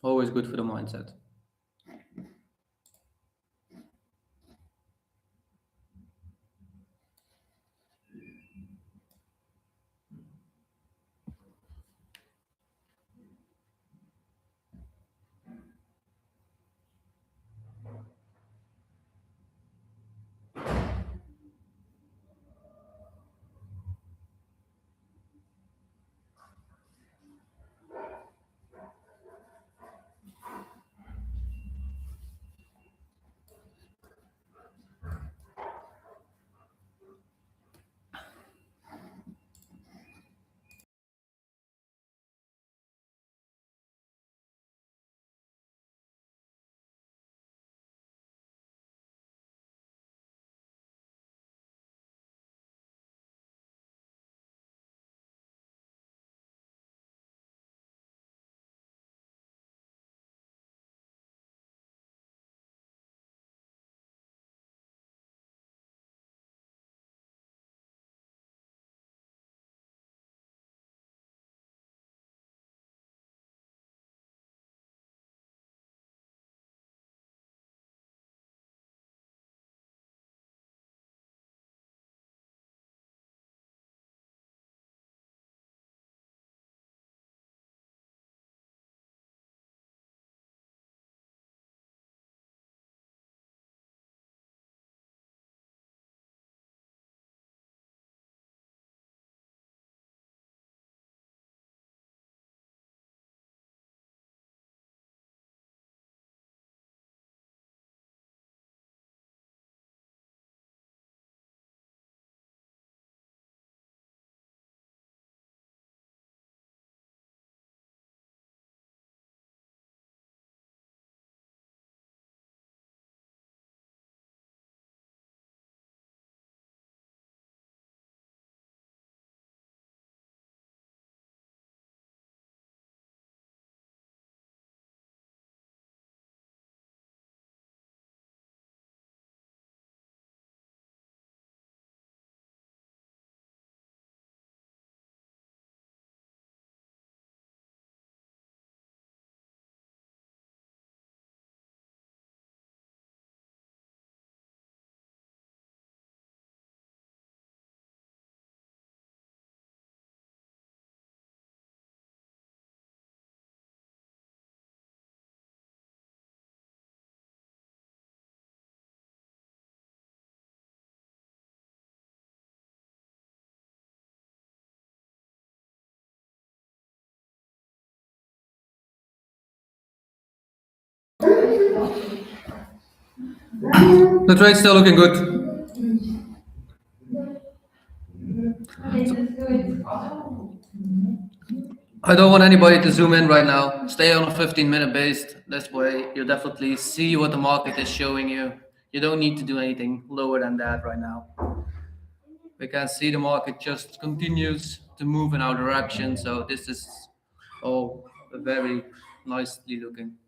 Always good for the mindset. The trade's still looking good. I don't want anybody to zoom in right now. Stay on a 15-minute base. This way, you definitely see what the market is showing you. You don't need to do anything lower than that right now. We can see the market just continues to move in our direction. So this is all very nicely looking.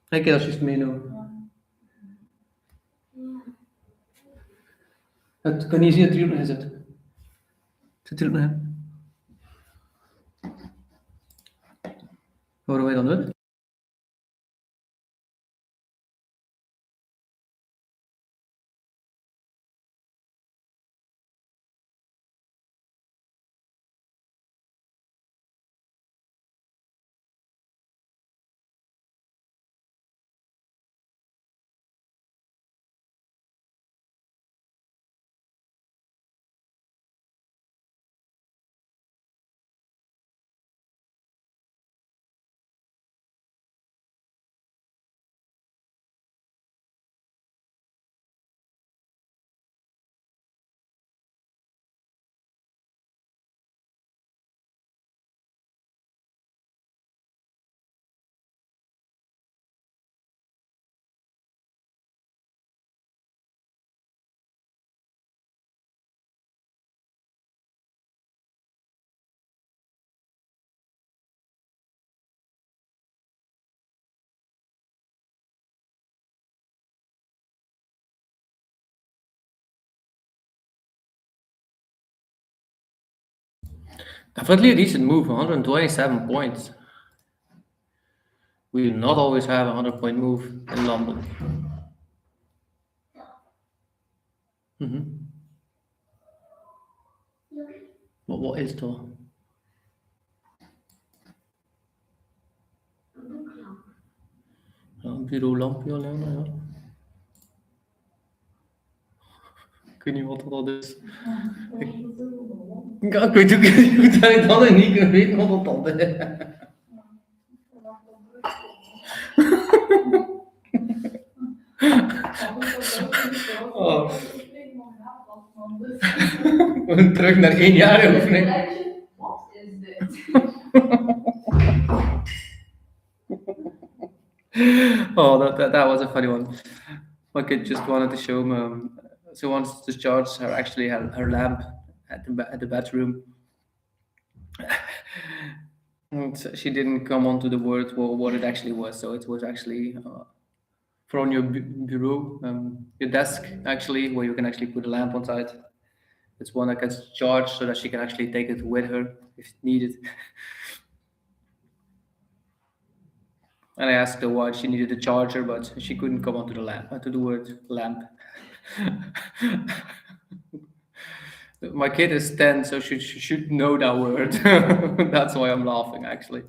Kijk, dat is juist menu. Het kan je zien dat er nog in zit. Zit er ook nog in? Wat doen wij dan doen? Definitely a decent move, 127 points. We do not always have a 100-point move in London. Wat is dat? Ja, een bureaulampje alleen maar, ja. Ik weet niet wat dat is. Ja, ik weet ook niet dat ik dat niet kan weten wat dat is. Oh. We gaan terug naar 1 jaar oefening. Wat is dit? Oh, that was a funny one. My kid just wanted to show him. She wants to charge her lamp at the bedroom. And she didn't come onto the word what it actually was. So it was actually for on your bureau, your desk actually, where you can actually put a lamp on site. It's one that gets charged so that she can actually take it with her if needed. And I asked her why she needed a charger, but she couldn't come onto the word lamp. My kid is 10, so she should know that word. That's why I'm laughing, actually.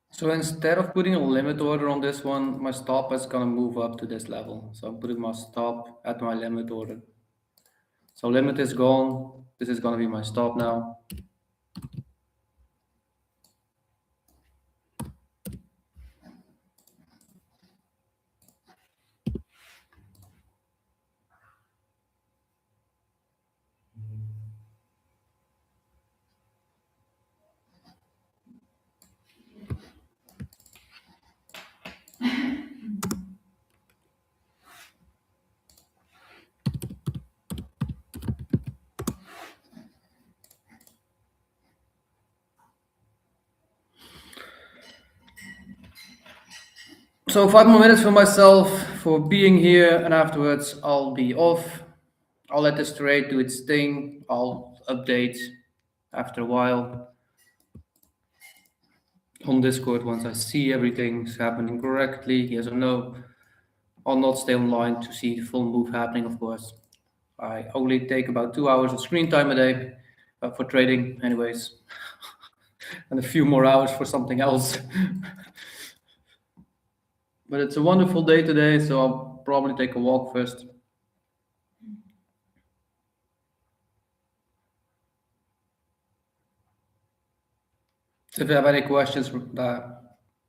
So instead of putting a limit order on this one, my stop is gonna move up to this level. So I'm putting my stop at my limit order. So limit is gone. This is gonna be my stop now. So 5 more minutes for myself for being here, and afterwards I'll be off. I'll let this trade do its thing. I'll update after a while. on Discord once I see everything's happening correctly, yes or no. I'll not stay online to see the full move happening, of course. I only take about 2 hours of screen time a day for trading, anyways, and a few more hours for something else. But it's a wonderful day today, so I'll probably take a walk first. So if you have any questions,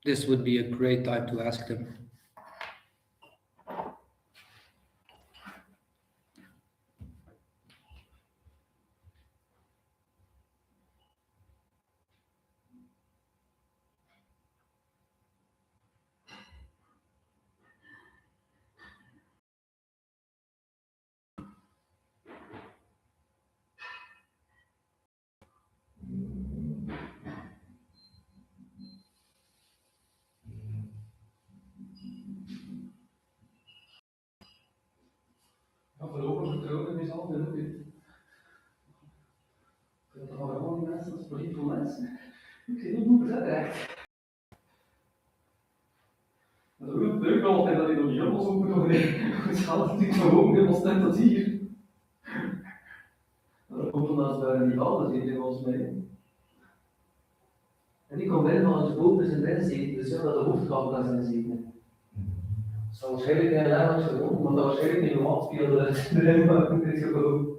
this would be a great time to ask them. Ja, voorlopig vertrouwen is altijd ook weer. Dat gaan we allemaal die mensen, dat is politiek voor mensen. Ik zit niet goed bezet echt. Dat is ook leuk altijd dat hij nog niet helemaal zo moet doen. Het gaat natuurlijk zo hoog, helemaal stem tot hier. Dat komt omdat ze daar niet alles in volgens mij. En die komt binnen van het boven is een binnenzeten, dus ja, dat de hoofdkant kan zijn zitten. Dat zal waarschijnlijk niet alleen gewoon, want dat waarschijnlijk niet normaal speelde erin, maar het is gewoon.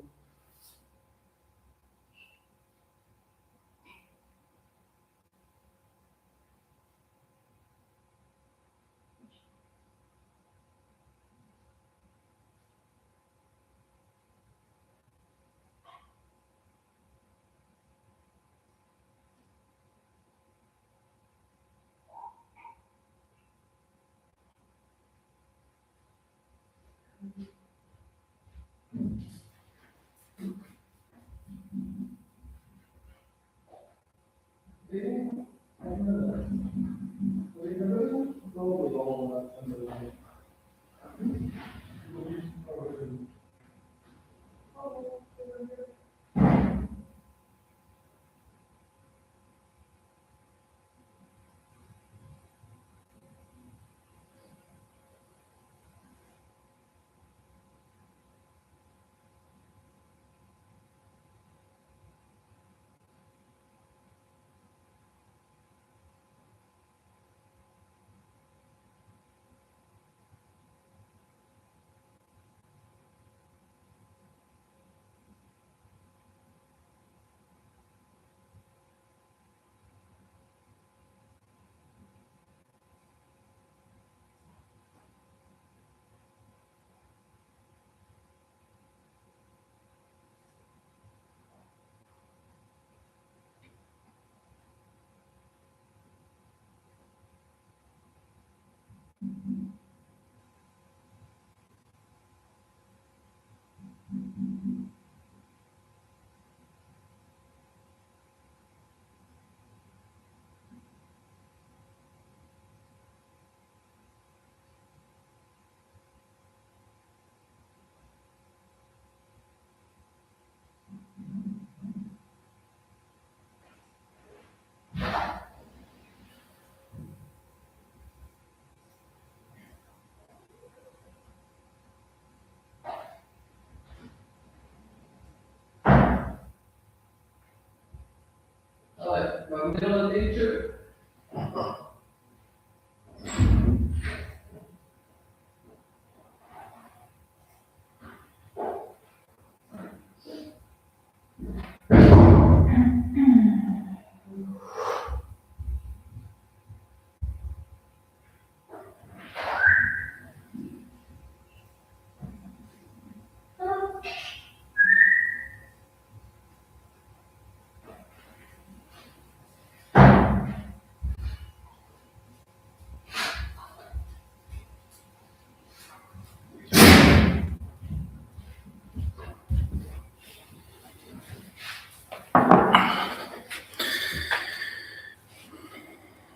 Allee, maar we moeten dat eentje.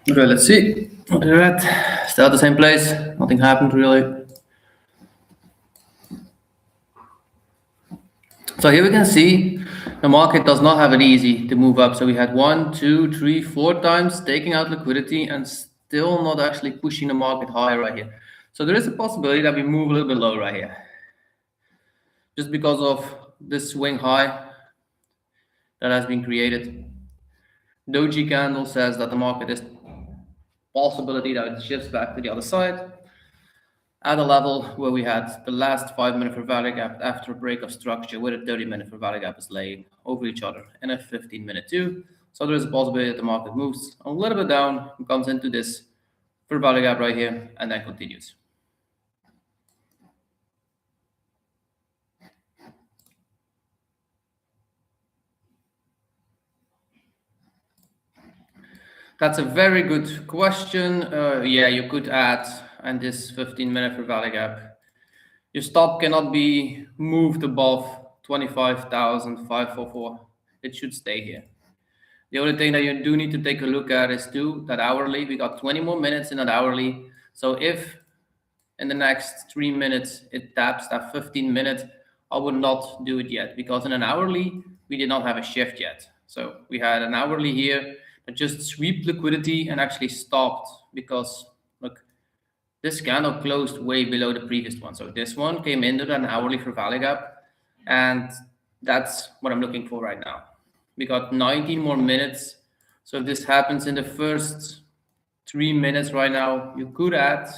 Okay, let's see what they're at. Still at the same place. Nothing happened really. So here we can see the market does not have it easy to move up. So we had one, two, three, four times taking out liquidity and still not actually pushing the market higher right here. So there is a possibility that we move a little bit low right here, just because of this swing high that has been created. Doji candle says that the market is possibility that it shifts back to the other side at a level where we had the last 5 minute fair value gap after a break of structure with a 30-minute fair value gap is laid over each other and a 15-minute too. So there is a possibility that the market moves a little bit down, comes into this fair value gap right here, and then continues. That's a very good question. Yeah, you could add, and this 15-minute fair value gap, your stop cannot be moved above 25,544. It should stay here. The only thing that you do need to take a look at is that hourly. We got 20 more minutes in that hourly. So if in the next 3 minutes it taps that 15 minute, I would not do it yet, because in an hourly we did not have a shift yet. So we had an hourly here that just swept liquidity and actually stopped, because look, this candle closed way below the previous one. So this one came into an hourly for value gap, and that's what I'm looking for right now. We got 19 more minutes. So if this happens in the first 3 minutes right now, you could add,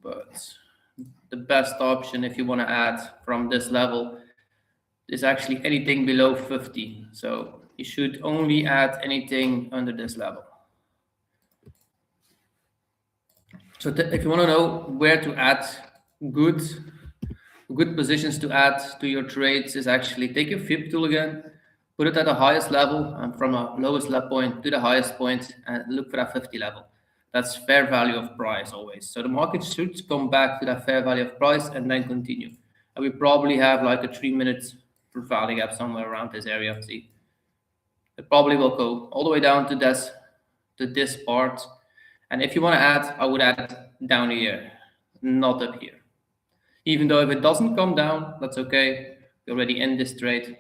but the best option if you want to add from this level is actually anything below 50. So you should only add anything under this level. So if you want to know where to add good positions to add to your trades, is actually take your FIB tool again, put it at the highest level, and from a lowest level point to the highest point, and look for that 50 level. That's fair value of price always. So the market should come back to that fair value of price and then continue. And we probably have like a 3 minute per value gap somewhere around this area. See, it probably will go all the way down to this part. And if you want to add, I would add it down here, not up here. Even though if it doesn't come down, that's okay. We already end this trade.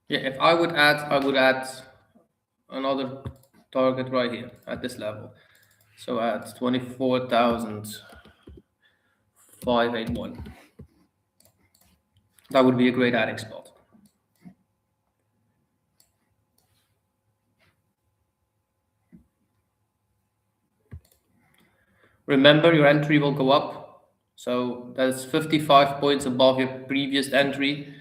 Yeah, if I would add another target right here at this level. So at 24,581. That would be a great adding spot. Remember, your entry will go up. So that's 55 points above your previous entry.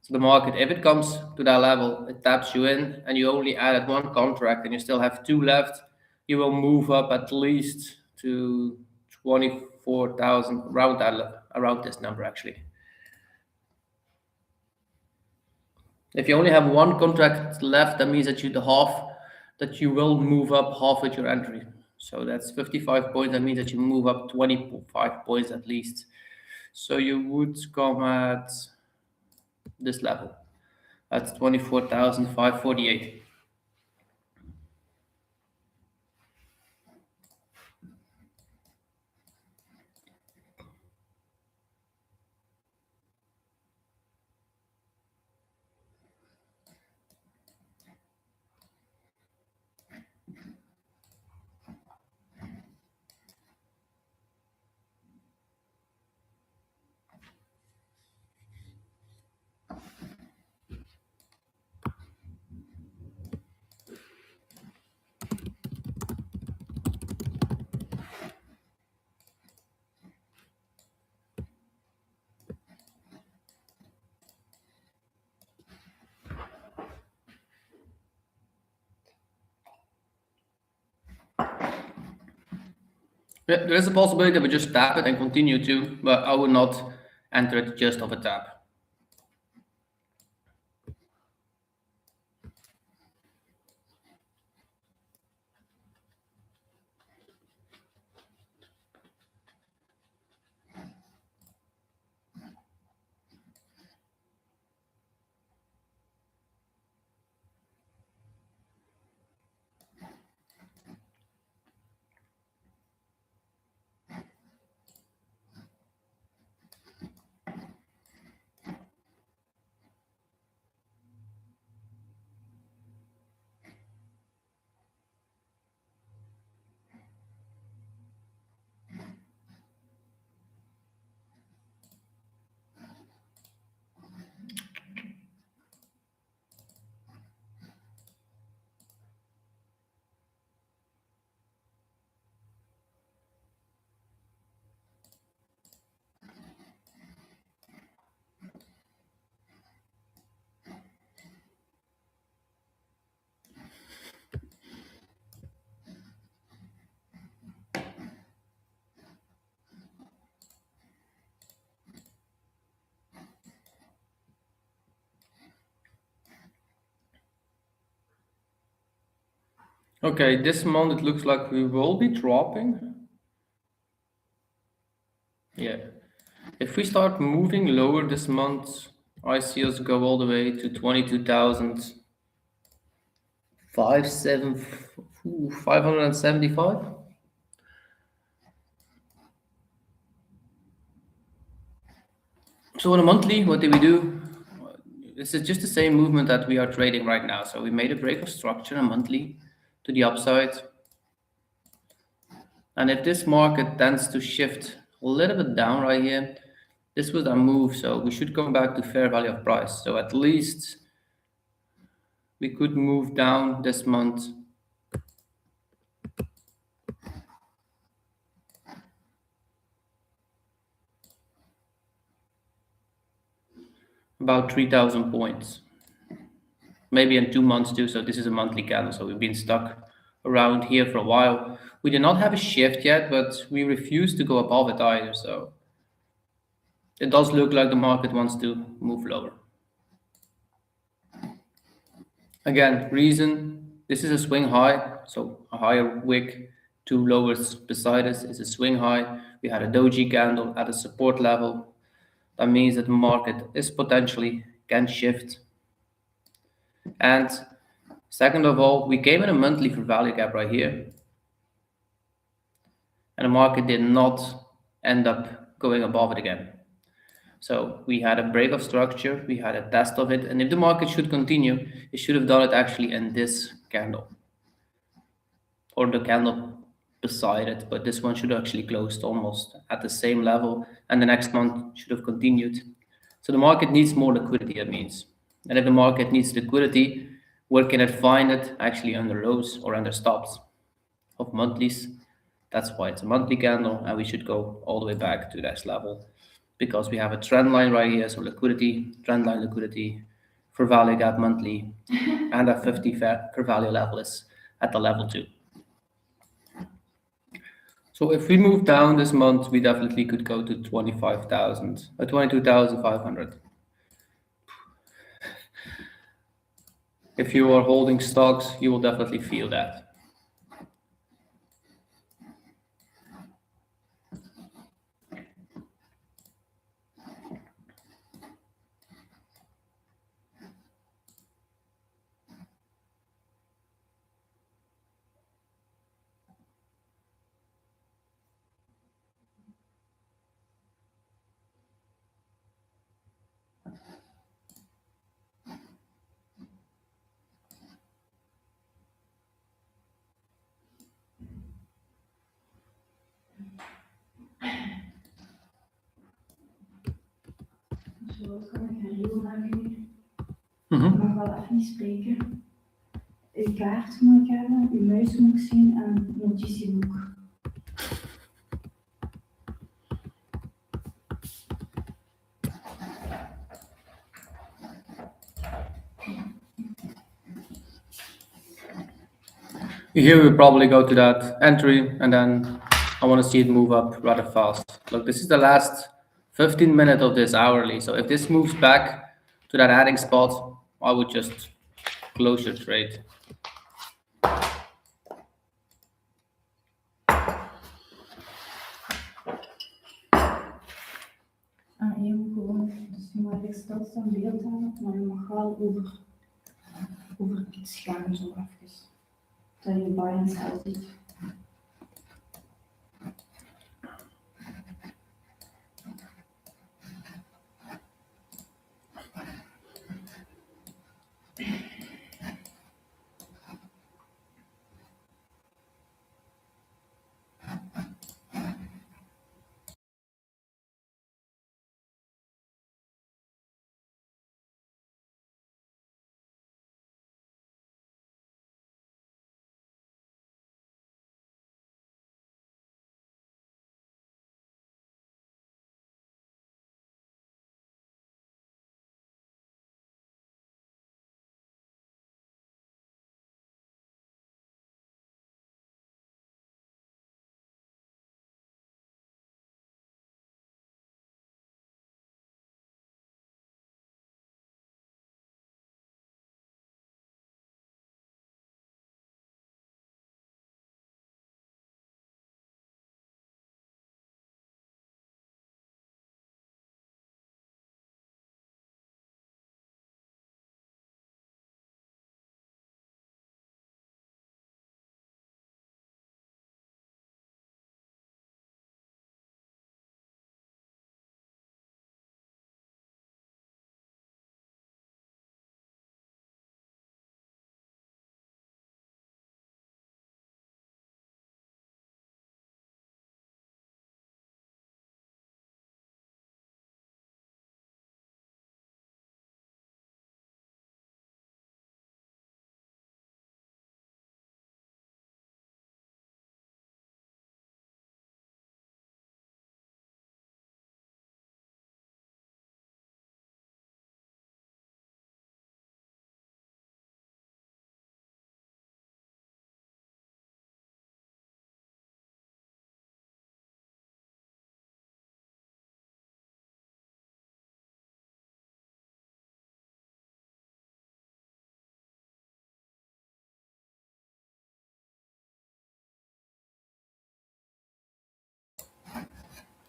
So the market, if it comes to that level, it taps you in and you only added one contract and you still have two left, you will move up at least to 24,000, around this number actually. If you only have one contract left, that means that you will move up half with your entry. So that's 55 points. That means that you move up 25 points at least. So you would come at this level. That's 24,548. There is a possibility that we just tap it and continue to, but I would not enter it just off a tap. Okay, this month it looks like we will be dropping. Yeah. If we start moving lower this month, I see us go all the way to 575. So on a monthly, what did we do? This is just the same movement that we are trading right now. So we made a break of structure a monthly to the upside. And if this market tends to shift a little bit down right here, this was a move. So we should come back to fair value of price. So at least we could move down this month about 3,000 points, maybe in 2 months too. So this is a monthly candle. So we've been stuck around here for a while. We did not have a shift yet, but we refuse to go above it either. So it does look like the market wants to move lower. Again, reason this is a swing high, so a higher wick, two lowers beside us is a swing high. We had a doji candle at a support level. That means that the market is potentially can shift. And second of all, we came in a monthly for value gap right here, and the market did not end up going above it again. So we had a break of structure, we had a test of it, and if the market should continue, it should have done it actually in this candle or the candle beside it, but this one should have actually closed almost at the same level, and the next month should have continued. So the market needs more liquidity, that means. And if the market needs liquidity, where can it find it? Actually under lows or under stops of monthlies. That's why it's a monthly candle, and we should go all the way back to this level because we have a trend line right here. So liquidity, trend line liquidity for value gap monthly, and a 50 fair value level is at the level 2. So if we move down this month, we definitely could go to 25,000, 22,500. If you are holding stocks, you will definitely feel that. Zo kan ik gaan heel lang nu. Mhm. Ik mag wel even niet spreken. Uw kaart moet ik hebben, uw muis moet ik zien en een notitieboek. Here we probably go to that entry, and then I want to see it move up rather fast. Look, this is the last 15 minutes of this hourly. So if this moves back to that adding spot, I would just close your trade. Je moet gewoon, dus je moet eigenlijk stilstaan beeld hebben, maar je mag wel over het scherm zo even. Dat je buy en sell ziet.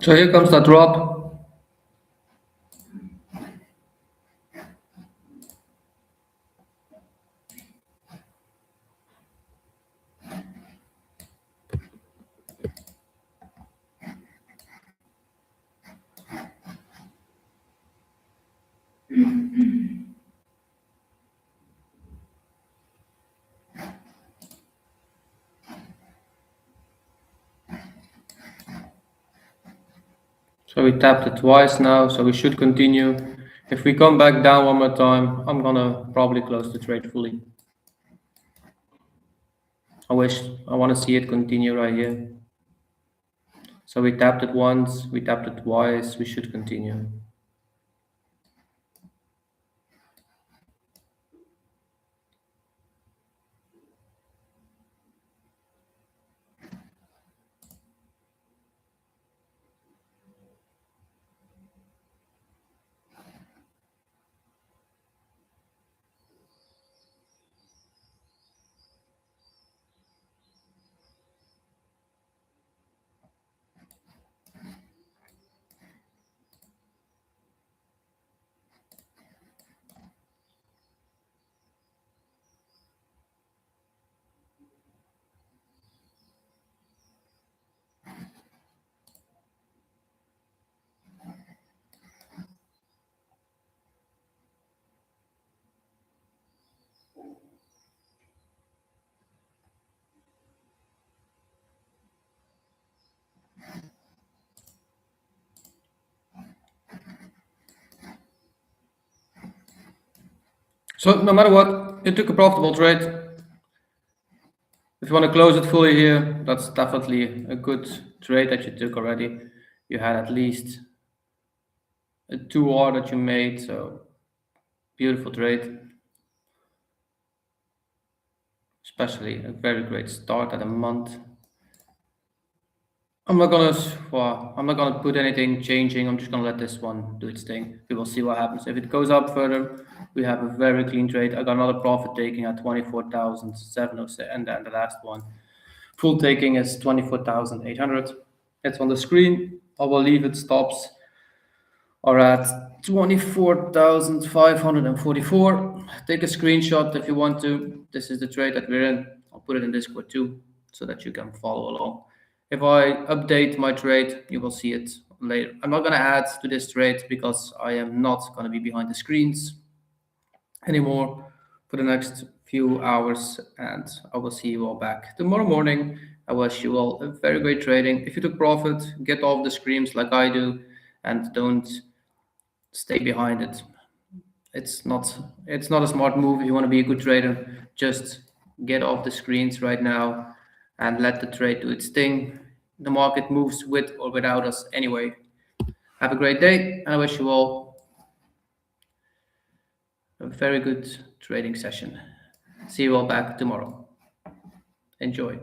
So here comes the drop. So we tapped it twice now, so we should continue. If we come back down one more time, I'm gonna probably close the trade fully. I want to see it continue right here. So we tapped it once, we tapped it twice, we should continue. So no matter what, you took a profitable trade. If you want to close it fully here, that's definitely a good trade that you took already. You had at least a 2R that you made, so beautiful trade. Especially a very great start at a month. I'm not gonna put anything changing. I'm just gonna let this one do its thing. We will see what happens. If it goes up further, we have a very clean trade. I got another profit taking at 24,706, and then the last one, full taking is 24,800. It's on the screen. I will leave it. Stops are at 24,544. Take a screenshot if you want to. This is the trade that we're in. I'll put it in Discord too, so that you can follow along. If I update my trade, you will see it later. I'm not going to add to this trade because I am not going to be behind the screens anymore for the next few hours, and I will see you all back tomorrow morning. I wish you all a very great trading. If you took profit, get off the screens like I do, and don't stay behind it. It's not a smart move if you want to be a good trader. Just get off the screens right now and let the trade do its thing. The market moves with or without us anyway. Have a great day, and I wish you all a very good trading session. See you all back tomorrow. Enjoy.